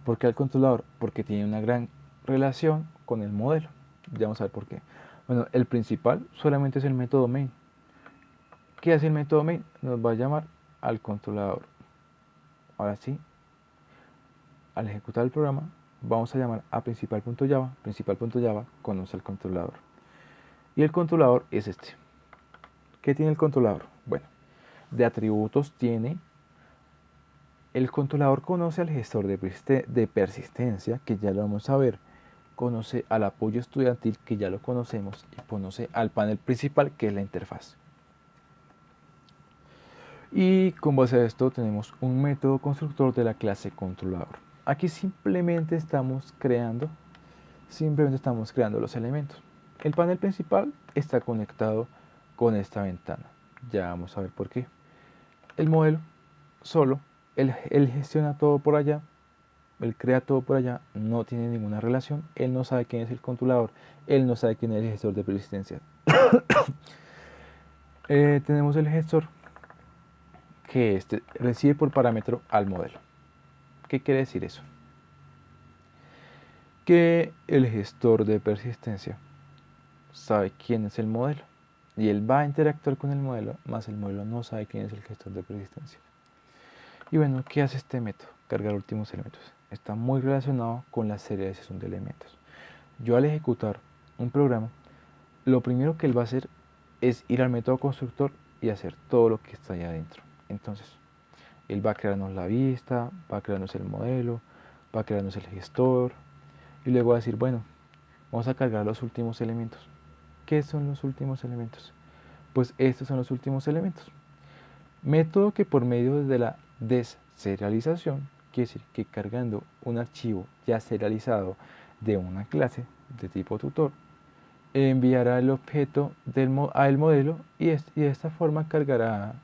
¿por qué el controlador? Porque tiene una gran relación con el modelo. Ya vamos a ver por qué. Bueno, el principal solamente es el método main. ¿Qué hace el método main? Nos va a llamar al controlador. Ahora sí, al ejecutar el programa, vamos a llamar a principal.java. Principal.java conoce al controlador. Y el controlador es este. ¿Qué tiene el controlador? Bueno, de atributos tiene. El controlador conoce al gestor de persistencia, que ya lo vamos a ver. Conoce al apoyo estudiantil, que ya lo conocemos. Y conoce al panel principal, que es la interfaz. Y con base a esto tenemos un método constructor de la clase controlador. Aquí simplemente estamos creando los elementos. El panel principal está conectado con esta ventana. Ya vamos a ver por qué. El modelo solo, él gestiona todo por allá, él crea todo por allá, no tiene ninguna relación, él no sabe quién es el controlador, él no sabe quién es el gestor de persistencia. Tenemos el gestor que recibe por parámetro al modelo. ¿Qué quiere decir eso? Que el gestor de persistencia sabe quién es el modelo y él va a interactuar con el modelo, más el modelo no sabe quién es el gestor de persistencia. Y bueno, ¿qué hace este método? Cargar últimos elementos. Está muy relacionado con la serialización de elementos. Yo al ejecutar un programa, lo primero que él va a hacer es ir al método constructor y hacer todo lo que está ahí adentro. Entonces, él va a crearnos la vista, va a crearnos el modelo, va a crearnos el gestor y luego va a decir, bueno, vamos a cargar los últimos elementos. ¿Qué son los últimos elementos? Pues estos son los últimos elementos. Método que por medio de la deserialización, quiere decir que cargando un archivo ya serializado de una clase de tipo tutor, enviará el objeto al modelo y de esta forma cargará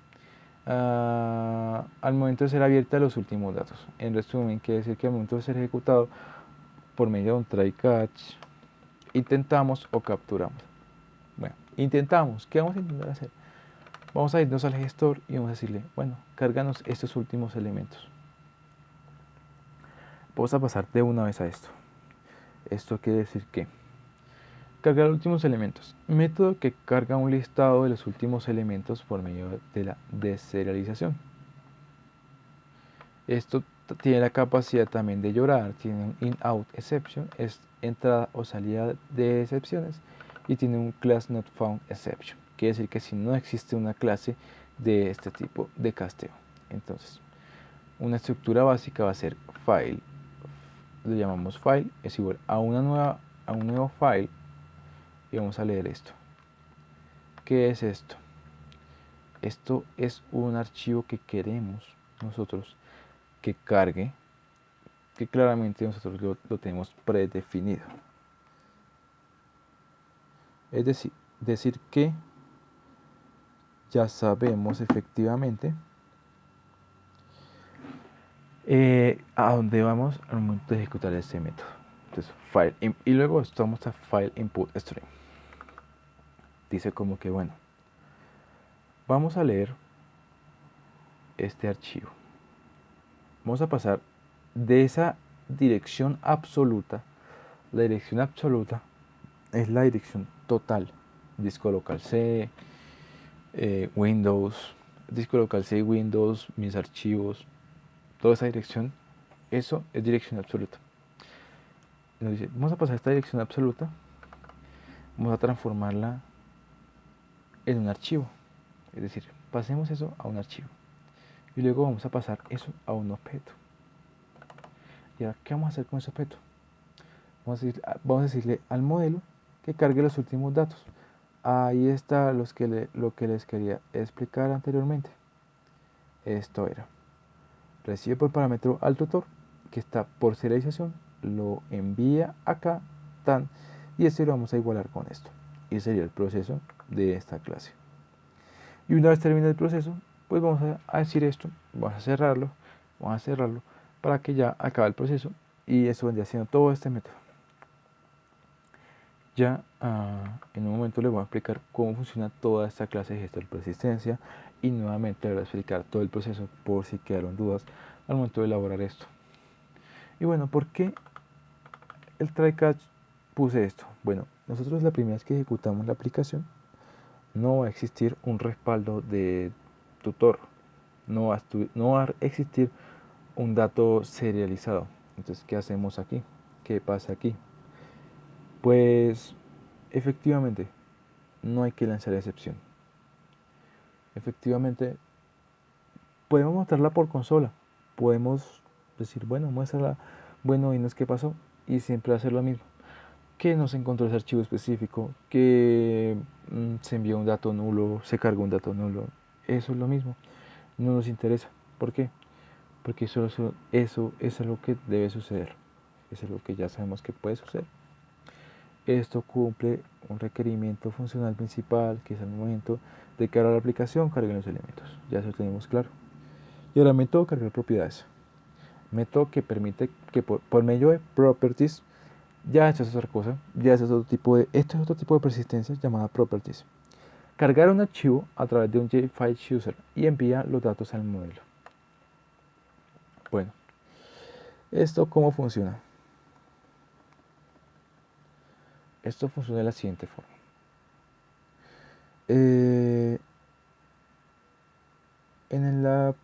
al momento de ser abierta los últimos datos. En resumen, quiere decir que al momento de ser ejecutado por medio de un try catch, intentamos o capturamos. Bueno, intentamos. ¿Qué vamos a intentar hacer? Vamos a irnos al gestor y vamos a decirle, bueno, cárganos estos últimos elementos. Vamos a pasar de una vez a esto. Esto quiere decir que cargar últimos elementos. Método que carga un listado de los últimos elementos por medio de la deserialización. Esto tiene la capacidad también de llorar, tiene un in-out exception, es entrada o salida de excepciones, y tiene un class not found exception. Quiere decir que si no existe una clase de este tipo de casteo. Entonces, una estructura básica va a ser file, lo llamamos file, es igual a un nuevo file, y vamos a leer esto. ¿Qué es esto? Esto es un archivo que queremos nosotros que cargue, que claramente nosotros lo tenemos predefinido. Es decir que ya sabemos efectivamente a dónde vamos al momento de ejecutar este método. Entonces, file, y luego estamos a file input string. Dice como que, bueno, vamos a leer este archivo. Vamos a pasar de esa dirección absoluta. La dirección absoluta es la dirección total. Disco local C, Windows, disco local C, Windows, mis archivos, toda esa dirección, eso es dirección absoluta. Nos dice, vamos a pasar esta dirección absoluta, vamos a transformarla en un archivo, es decir, pasemos eso a un archivo y luego vamos a pasar eso a un objeto. ¿Y ahora qué vamos a hacer con ese objeto? Vamos a decirle al modelo que cargue los últimos datos. Ahí está lo que les quería explicar anteriormente. Esto era, recibe por parámetro al tutor, que está por serialización, lo envía acá, tan, y este lo vamos a igualar con esto. Y sería el proceso de esta clase. Y una vez termine el proceso, pues vamos a decir esto, vamos a cerrarlo para que ya acabe el proceso y eso vendría siendo todo este método. Ya en un momento les voy a explicar cómo funciona toda esta clase de gestor de persistencia y nuevamente les voy a explicar todo el proceso por si quedaron dudas al momento de elaborar esto. Y bueno, ¿por qué el try catch puse esto? Bueno, nosotros la primera vez que ejecutamos la aplicación no va a existir un respaldo de tutor, no va a existir un dato serializado. Entonces, ¿qué hacemos aquí? ¿Qué pasa aquí? Pues efectivamente no hay que lanzar excepción. Efectivamente podemos mostrarla por consola, podemos decir, bueno, muéstrala, bueno, y no es qué pasó, y siempre hacer lo mismo, que no se encontró ese archivo específico, que se envió un dato nulo, se cargó un dato nulo, eso es lo mismo, no nos interesa. ¿Por qué? Porque eso es lo que debe suceder, eso es lo que ya sabemos que puede suceder. Esto cumple un requerimiento funcional principal, que es al momento de cargar la aplicación, carguen los elementos. Ya eso tenemos claro. Y ahora método cargar propiedades. Método que permite que por medio de properties, ya esto es otra cosa, esto es otro tipo de persistencia llamada properties. Cargar un archivo a través de un JFile Chooser y envía los datos al modelo. Bueno, ¿esto cómo funciona? Esto funciona de la siguiente forma. En la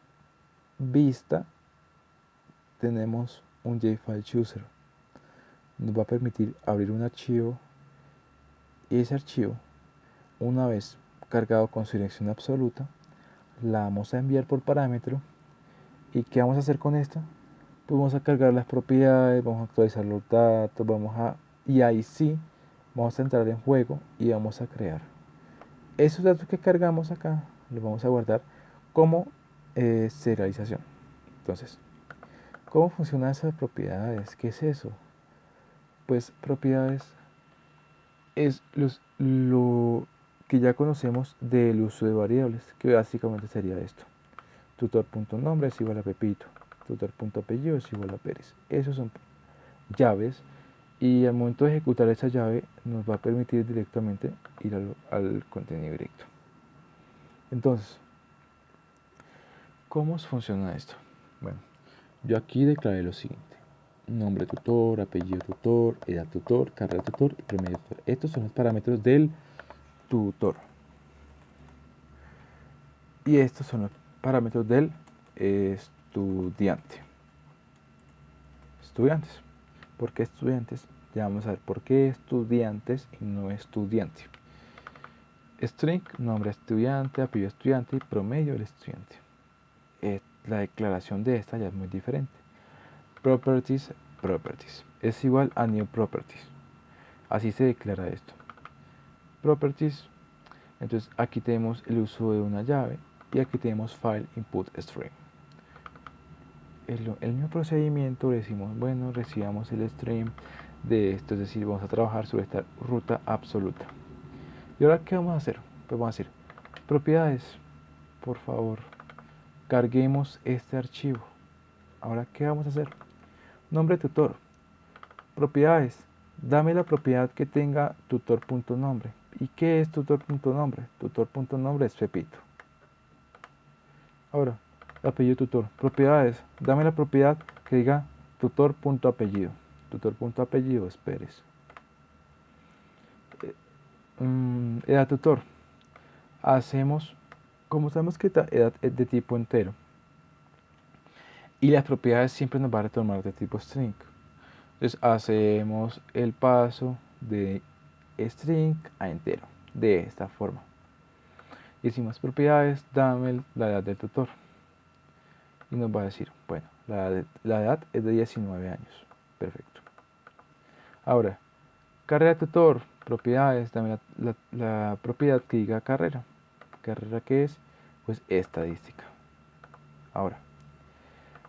vista tenemos un JFile Chooser. Nos va a permitir abrir un archivo y ese archivo, una vez cargado con su dirección absoluta, la vamos a enviar por parámetro. ¿Y qué vamos a hacer con esta? Pues vamos a cargar las propiedades, vamos a actualizar los datos, y ahí sí vamos a entrar en juego y vamos a crear. Esos datos que cargamos acá los vamos a guardar como serialización. Entonces, ¿cómo funcionan esas propiedades? ¿Qué es eso? Pues propiedades es lo que ya conocemos del uso de variables, que básicamente sería esto. Tutor.nombre es igual a Pepito, tutor.apellido es igual a Pérez. Esos son llaves y al momento de ejecutar esa llave nos va a permitir directamente ir al contenido directo. Entonces, ¿cómo funciona esto? Bueno, yo aquí declaré lo siguiente: nombre tutor, apellido tutor, edad tutor, carrera tutor y promedio tutor. Estos son los parámetros del tutor. Y estos son los parámetros del estudiante. Estudiantes. ¿Por qué estudiantes? Ya vamos a ver por qué estudiantes y no estudiante. String, nombre estudiante, apellido estudiante y promedio del estudiante. La declaración de esta ya es muy diferente. Properties, properties. Es igual a new properties. Así se declara esto. Properties. Entonces aquí tenemos el uso de una llave y aquí tenemos file input string. El mismo procedimiento, le decimos, bueno, recibamos el stream de esto, es decir, vamos a trabajar sobre esta ruta absoluta. ¿Y ahora qué vamos a hacer? Pues vamos a decir, propiedades, por favor, carguemos este archivo. Ahora, ¿qué vamos a hacer? Nombre tutor, propiedades, dame la propiedad que tenga tutor.nombre. ¿Y qué es tutor.nombre? Tutor.nombre es Pepito. Ahora, apellido tutor, propiedades, dame la propiedad que diga tutor.apellido. Tutor.apellido es Pérez. Edad tutor, hacemos Como sabemos que edad es de tipo entero y las propiedades siempre nos va a retornar de tipo string, entonces hacemos el paso de string a entero de esta forma. Hicimos propiedades, dame la edad del tutor y nos va a decir, bueno, la edad es de 19 años. Perfecto. Ahora, carrera tutor, propiedades, dame la propiedad que diga carrera. ¿Carrera qué es? Pues estadística. Ahora,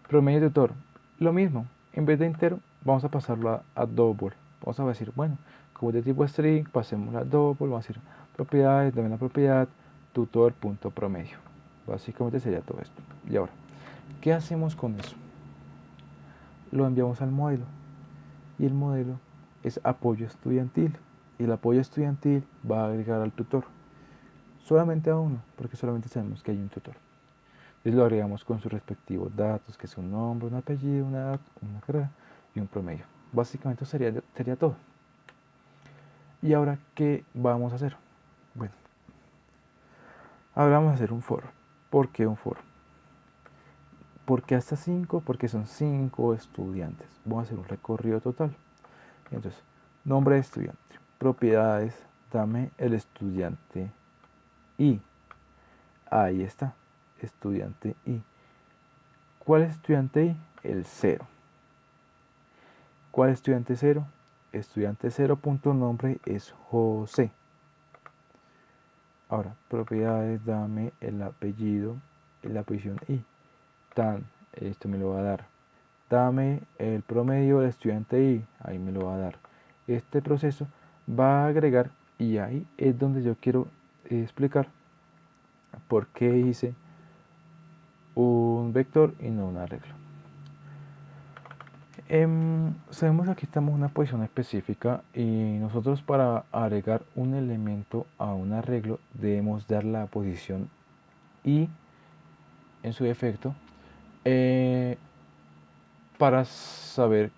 promedio tutor, lo mismo, en vez de entero, vamos a pasarlo a double. Vamos a decir, bueno, como es de tipo string, pasemos a double, vamos a decir propiedades, dame la propiedad, tutor.promedio. Básicamente sería todo esto. Y ahora, ¿qué hacemos con eso? Lo enviamos al modelo y el modelo es apoyo estudiantil y el apoyo estudiantil va a agregar al tutor solamente a uno porque solamente sabemos que hay un tutor. Entonces lo agregamos con sus respectivos datos, que es un nombre, un apellido, una edad, una carrera y un promedio. Básicamente sería todo. ¿Y ahora qué vamos a hacer? Bueno, ahora vamos a hacer un for. ¿Por qué un for? Porque hasta 5, porque son 5 estudiantes. Vamos a hacer un recorrido total. Entonces, nombre de estudiante, propiedades, dame el estudiante I. Ahí está, estudiante I. ¿Cuál es estudiante I? El 0. ¿Cuál es estudiante 0? Estudiante 0. Nombre es José. Ahora, propiedades, dame el apellido, la posición I. Tan, esto me lo va a dar. Dame el promedio del estudiante I, ahí me lo va a dar. Este proceso va a agregar, y ahí es donde yo quiero explicar por qué hice un vector y no un arreglo. Sabemos que aquí estamos en una posición específica y nosotros para agregar un elemento a un arreglo debemos dar la posición y en su defecto para saber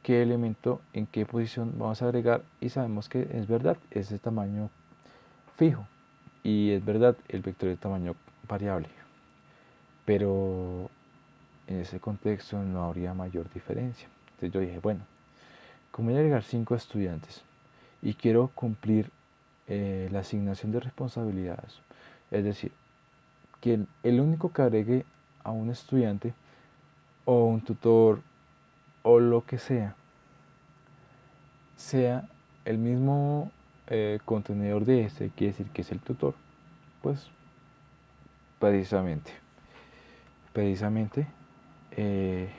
qué elemento en qué posición vamos a agregar y sabemos que es verdad, es de tamaño fijo y es verdad, el vector es de tamaño variable, pero en ese contexto no habría mayor diferencia. Entonces yo dije, bueno, como voy a agregar 5 estudiantes y quiero cumplir la asignación de responsabilidades, es decir, que el único que agregue a un estudiante o un tutor o lo que sea el mismo contenedor de este, quiere decir que es el tutor, pues precisamente eh,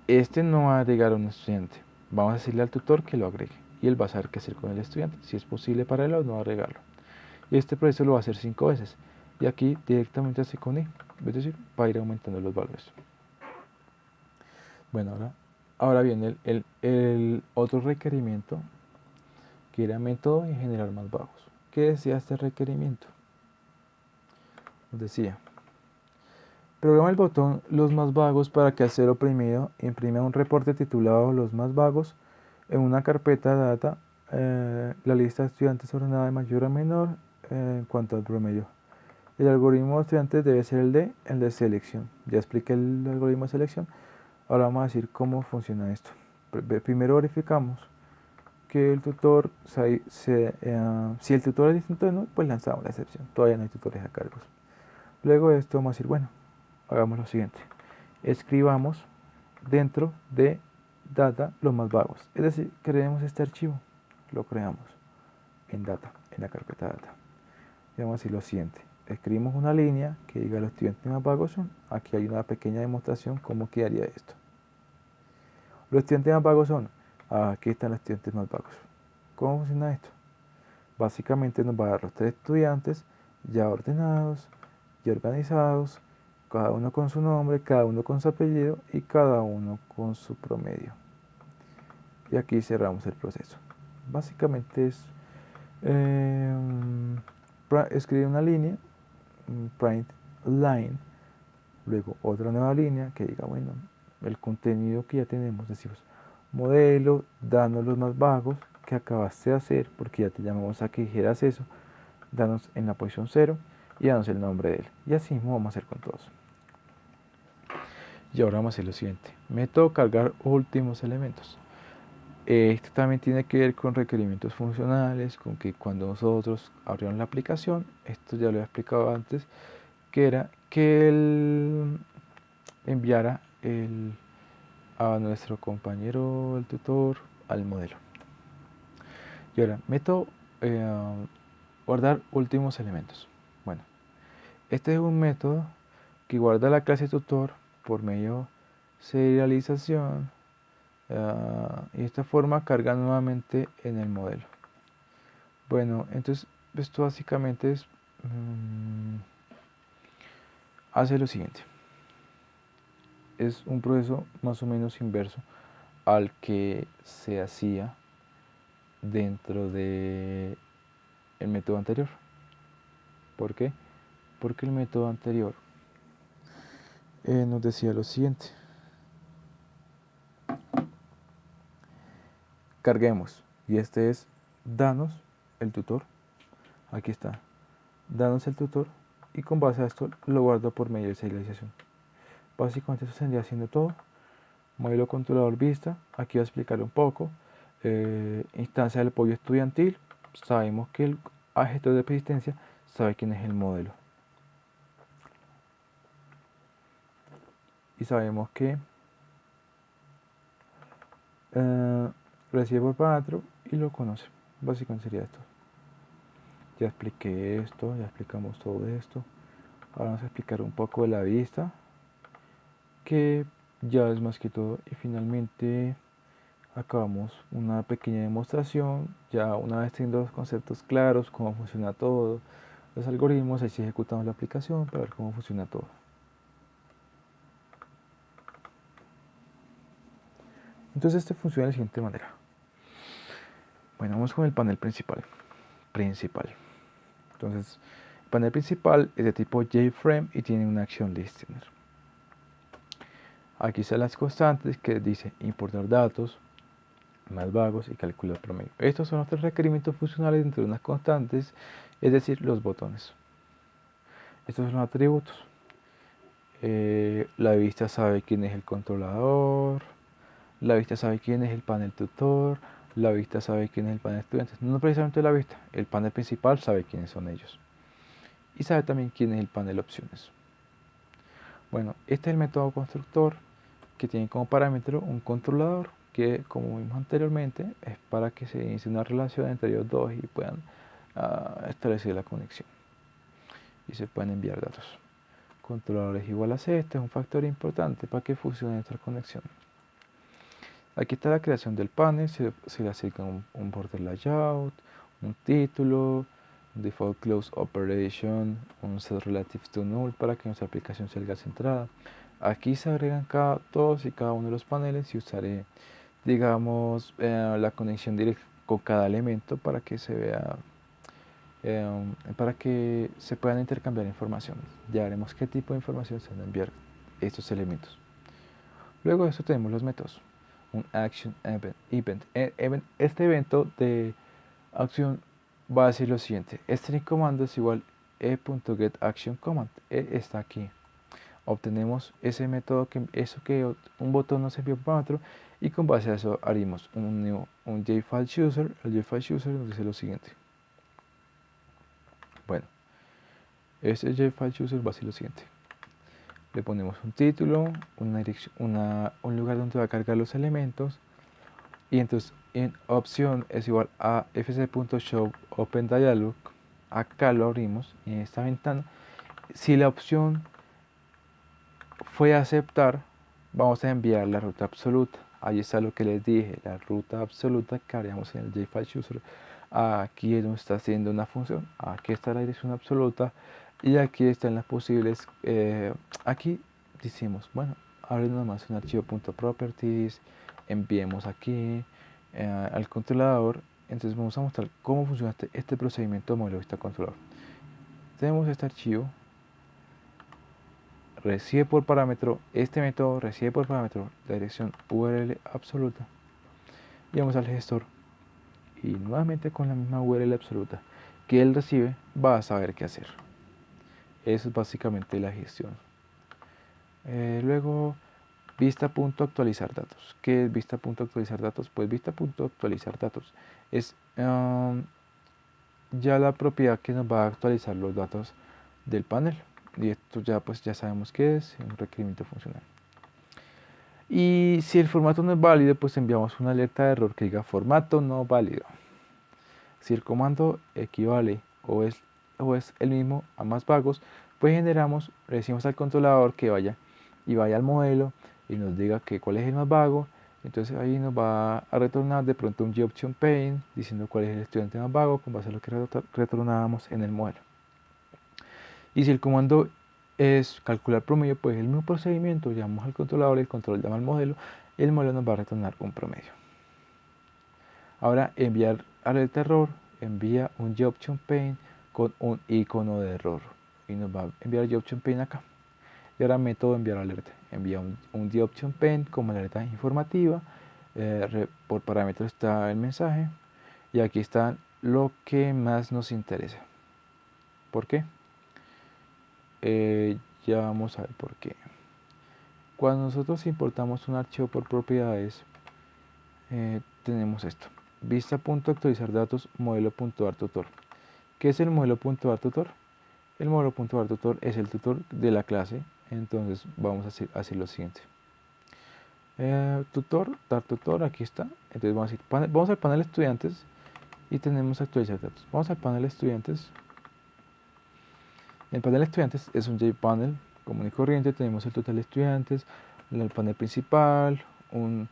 este no va a agregar a un estudiante. Vamos a decirle al tutor que lo agregue y él va a saber qué hacer con el estudiante, si es posible para él o no agregarlo. Y este proceso lo va a hacer 5 veces y aquí directamente hace con i, es decir, va a ir aumentando los valores. Bueno, ahora viene el otro requerimiento, que era método y generar más bajos. ¿Qué decía este requerimiento? Nos decía, programa el botón los más vagos para que al ser oprimido imprima un reporte titulado los más vagos en una carpeta data la lista de estudiantes ordenada de mayor a menor en cuanto al promedio. El algoritmo de estudiantes debe ser el de selección. Ya expliqué el algoritmo de selección. Ahora vamos a decir cómo funciona esto. Primero verificamos que el tutor, si el tutor es distinto de no, pues lanzamos la excepción. Todavía no hay tutores a cargos. Luego de esto vamos a decir, bueno, hagamos lo siguiente. Escribamos dentro de data los más vagos. Es decir, creemos este archivo. Lo creamos en data, en la carpeta data. Y vamos a decir lo siguiente. Escribimos una línea que diga los estudiantes más vagos son. Aquí hay una pequeña demostración cómo quedaría esto. Los estudiantes más vagos son. Aquí están los estudiantes más vagos. ¿Cómo funciona esto? Básicamente nos va a dar los 3 estudiantes ya ordenados y organizados, cada uno con su nombre, cada uno con su apellido y cada uno con su promedio. Y aquí cerramos el proceso. Básicamente es escribir una línea, print line, luego otra nueva línea que diga, bueno, el contenido que ya tenemos, decimos, modelo, danos los más vagos que acabaste de hacer, porque ya te llamamos a que dijeras eso, danos en la posición 0, y danos el nombre de él. Y así mismo vamos a hacer con todos. Y ahora vamos a hacer lo siguiente: método cargar últimos elementos. Esto también tiene que ver con requerimientos funcionales, con que cuando nosotros abrimos la aplicación, esto ya lo he explicado antes, que era que él enviara a nuestro compañero, el tutor, al modelo. Y ahora, método guardar últimos elementos. Bueno, este es un método que guarda la clase tutor por medio de serialización y de esta forma carga nuevamente en el modelo. Bueno, entonces esto básicamente es hace lo siguiente. Es un proceso más o menos inverso al que se hacía dentro de el método anterior. ¿Por qué? Porque el método anterior nos decía lo siguiente: carguemos, y este es danos el tutor. Aquí está, danos el tutor, y con base a esto lo guardo por medio de serialización. Básicamente eso vendría haciendo todo. Modelo controlador vista, aquí voy a explicarlo un poco. Instancia del apoyo estudiantil, sabemos que el agente de persistencia sabe quién es el modelo. Y sabemos que recibe por parámetro y lo conoce. Básicamente sería esto. Ya expliqué esto, ya explicamos todo esto. Ahora vamos a explicar un poco de la vista, que ya es más que todo. Y finalmente acabamos una pequeña demostración, ya una vez teniendo los conceptos claros, cómo funciona todo, los algoritmos, ahí sí ejecutamos la aplicación para ver cómo funciona todo. Entonces este funciona de la siguiente manera. Bueno, vamos con el panel principal. Entonces, el panel principal es de tipo JFrame y tiene una acción listener. Aquí están las constantes que dice importar datos, más vagos y calcular promedio. Estos son los tres requerimientos funcionales dentro de unas constantes, es decir, los botones. Estos son los atributos. La vista sabe quién es el controlador, la vista sabe quién es el panel tutor, la vista sabe quién es el panel estudiante. No precisamente la vista, el panel principal sabe quiénes son ellos. Y sabe también quién es el panel opciones. Bueno, este es el método constructor que tiene como parámetro un controlador que, como vimos anteriormente, es para que se inicie una relación entre ellos dos y puedan establecer la conexión y se pueden enviar datos. Controlador es igual a C, este es un factor importante para que funcione nuestra conexión. Aquí está la creación del panel, se le asigna un border layout, un título, un default close operation, un set relative to null para que nuestra aplicación salga centrada. Aquí se agregan todos y cada uno de los paneles y usaré, digamos, la conexión directa con cada elemento para que se vea, para que se puedan intercambiar información. Ya veremos qué tipo de información se van a enviar estos elementos. Luego de eso tenemos los métodos. Un action event. Este evento de acción va a decir lo siguiente: string command es igual e.getActionCommand. Está aquí. Obtenemos ese método que un botón nos envía un parámetro, y con base a eso haríamos un JFileChooser. El JFileChooser nos dice lo siguiente. Bueno, este JFileChooser va a decir lo siguiente: le ponemos un título, una dirección, un lugar donde va a cargar los elementos, y entonces en opción es igual a fc.showOpenDialog. Acá lo abrimos en esta ventana. Si la opción fue aceptar, vamos a enviar la ruta absoluta. Ahí está lo que les dije, la ruta absoluta que haríamos en el JFileChooser. Aquí es donde está haciendo una función, aquí está la dirección absoluta, y aquí están las posibles. Aquí decimos, bueno, abre nomás un archivo .properties, enviemos aquí al controlador. Entonces vamos a mostrar cómo funciona este procedimiento de modelo vista controlador. Tenemos este archivo, recibe por parámetro, este método recibe por parámetro la dirección URL absoluta, y vamos al gestor, y nuevamente con la misma URL absoluta que él recibe va a saber qué hacer. Eso es básicamente la gestión. Luego, vista.actualizar datos. ¿Qué es vista.actualizar datos? Pues vista.actualizar datos es ya la propiedad que nos va a actualizar los datos del panel. Y esto ya pues ya sabemos qué es, un requerimiento funcional. Y si el formato no es válido, pues enviamos una alerta de error que diga formato no válido. Si el comando equivale o es el mismo a más vagos, pues le decimos al controlador que vaya al modelo y nos diga que cuál es el más vago. Entonces ahí nos va a retornar de pronto un GOption pane diciendo cuál es el estudiante más vago con base a lo que retornábamos en el modelo. Y si el comando es calcular promedio, pues el mismo procedimiento, llamamos al controlador, el controlador llama al modelo, el modelo nos va a retornar un promedio. Ahora enviar alerta error, envía un GOption pane con un icono de error y nos va a enviar el GOption pane acá. Y ahora método enviar alerta, envía un GOption pane como alerta informativa, por parámetro está el mensaje y aquí está lo que más nos interesa. ¿Por qué? Ya vamos a ver por qué. Cuando nosotros importamos un archivo por propiedades, tenemos esto. Vista.actualizar datos modelo.artutor. ¿Qué es el modelo.artutor? El modelo.artutor es el tutor de la clase. Entonces vamos a hacer lo siguiente. Dar tutor, aquí está. Entonces vamos al panel estudiantes y tenemos actualizar datos. Vamos al panel estudiantes. El panel estudiantes es un JPanel común y corriente. Tenemos el total de estudiantes, el panel principal, un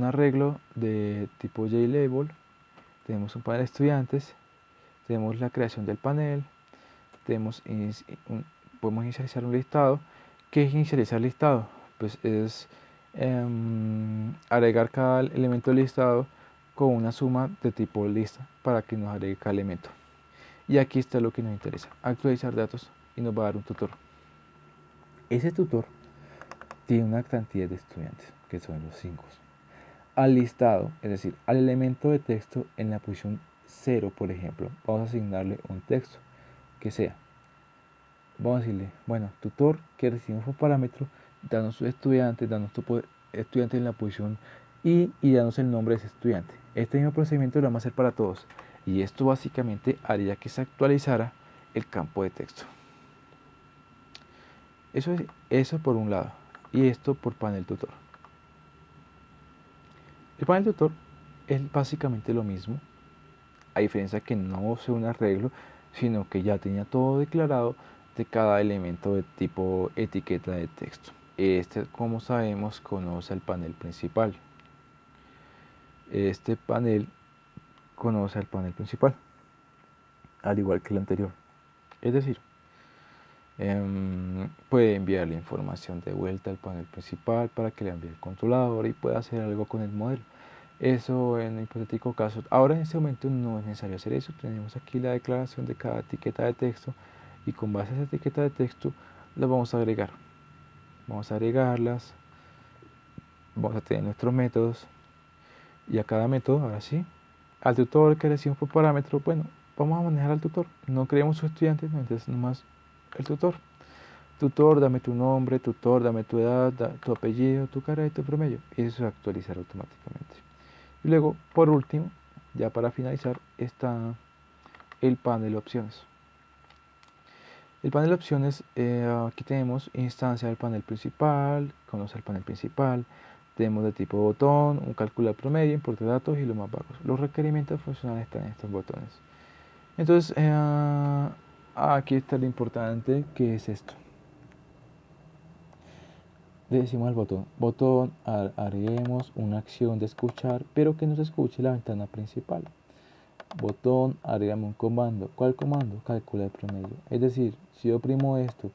arreglo de tipo JLabel, tenemos un panel de estudiantes, tenemos la creación del panel, podemos inicializar un listado. ¿Qué es inicializar listado? Pues es agregar cada elemento del listado con una suma de tipo lista para que nos agregue cada elemento. Y aquí está lo que nos interesa, actualizar datos, y nos va a dar un tutor. Ese tutor tiene una cantidad de estudiantes, que son los 5. Al listado, es decir, al elemento de texto en la posición 0, por ejemplo, vamos a asignarle un texto que sea. Vamos a decirle, bueno, tutor que recibimos un parámetro, danos su estudiante, danos tu estudiante en la posición y danos el nombre de ese estudiante. Este mismo procedimiento lo vamos a hacer para todos. Y esto básicamente haría que se actualizara el campo de texto. Eso por un lado. Y esto por panel tutor. El panel tutor es básicamente lo mismo, a diferencia que no es un arreglo, sino que ya tenía todo declarado de cada elemento de tipo etiqueta de texto. Este, como sabemos, conoce el panel principal. Este panel conoce al panel principal, al igual que el anterior. Es decir, puede enviar la información de vuelta al panel principal para que le envíe el controlador y pueda hacer algo con el modelo. Eso en el hipotético caso. Ahora en este momento no es necesario hacer eso. Tenemos aquí la declaración de cada etiqueta de texto y con base a esa etiqueta de texto las vamos a agregar. Vamos a agregarlas. Vamos a tener nuestros métodos y a cada método, ahora sí, al tutor que decimos por parámetro, bueno, vamos a manejar al tutor. No creemos sus estudiantes, entonces nomás el tutor. Tutor, dame tu nombre, tutor, dame tu edad, tu apellido, tu cara y tu promedio. Y eso se va a actualizar automáticamente. Y luego, por último, ya para finalizar, está el panel de opciones. El panel de opciones, aquí tenemos instancia del panel principal, conoce el panel principal, tenemos de tipo botón, un calcular promedio, importe datos y los más vagos. Los requerimientos funcionales están en estos botones. Entonces, aquí está lo importante, que es esto. Le decimos al botón, haremos una acción de escuchar, pero que nos escuche la ventana principal. Botón, agregamos un comando. ¿Cuál comando? Calcula el promedio. Es decir, si yo oprimo esto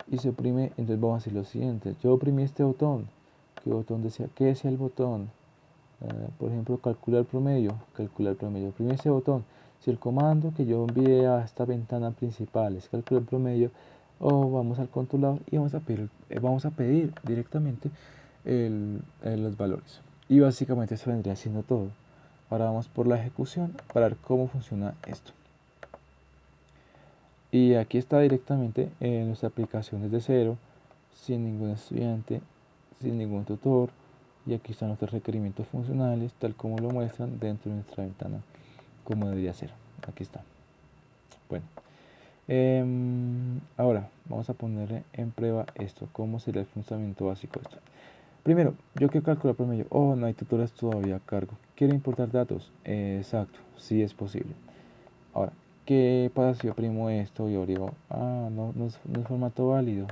y se oprime, entonces vamos a hacer lo siguiente. Yo oprimí este botón. ¿Qué botón decía? ¿Qué decía el botón? Por ejemplo, calcular promedio. Calcular promedio. Oprimí ese botón. Si el comando que yo envié a esta ventana principal es calcular promedio, o vamos al controlador y vamos a pedir directamente los valores. Y básicamente eso vendría siendo todo. Ahora vamos por la ejecución para ver cómo funciona esto. Y aquí está directamente en nuestra aplicación desde cero, sin ningún estudiante, sin ningún tutor. Y aquí están nuestros requerimientos funcionales, tal como lo muestran dentro de nuestra ventana, como debería ser. Aquí está. Bueno, ahora vamos a poner en prueba esto, cómo sería el funcionamiento básico de esto. Primero, yo quiero calcular promedio. Oh, no hay tutores todavía a cargo. ¿Quiero importar datos? Exacto, sí es posible. Ahora, ¿qué pasa si yo oprimo esto y abrigo? Ah, no es formato válido.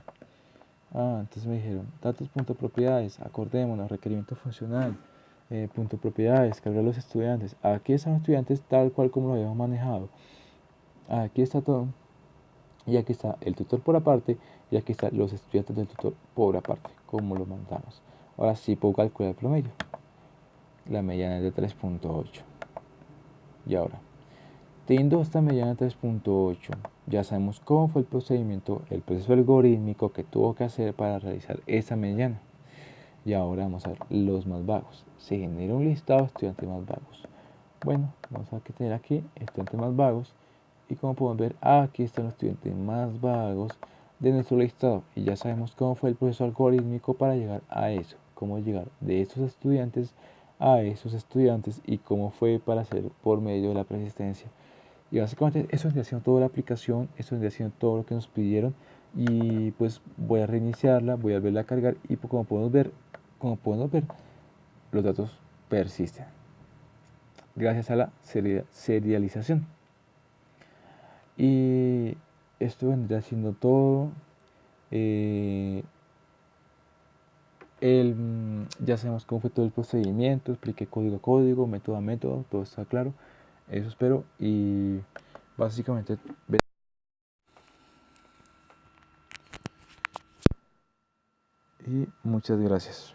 Ah, entonces me dijeron, datos.propiedades, acordémonos, requerimiento funcional, punto propiedades, cargar los estudiantes. Aquí están los estudiantes tal cual como lo habíamos manejado. Aquí está todo. Y aquí está el tutor por aparte y aquí están los estudiantes del tutor por aparte, como lo mandamos. Ahora sí puedo calcular el promedio. La mediana es de 3.8. Y ahora, teniendo esta mediana de 3.8, ya sabemos cómo fue el procedimiento, el proceso algorítmico que tuvo que hacer para realizar esa mediana. Y ahora vamos a ver los más vagos. Se genera un listado de estudiantes más vagos. Bueno, vamos a tener aquí estudiantes más vagos. Y como podemos ver, aquí están los estudiantes más vagos de nuestro listado. Y ya sabemos cómo fue el proceso algorítmico para llegar a eso. Cómo llegar de esos estudiantes a esos estudiantes y cómo fue para hacer por medio de la persistencia. Y básicamente eso vendría siendo toda la aplicación, eso vendría siendo todo lo que nos pidieron. Y pues voy a reiniciarla, voy a volverla a cargar y como podemos ver, los datos persisten gracias a la serialización. Y esto vendría siendo todo. Ya sabemos cómo fue todo el procedimiento, expliqué código a código, método a método, todo está claro. Eso espero y básicamente y muchas gracias.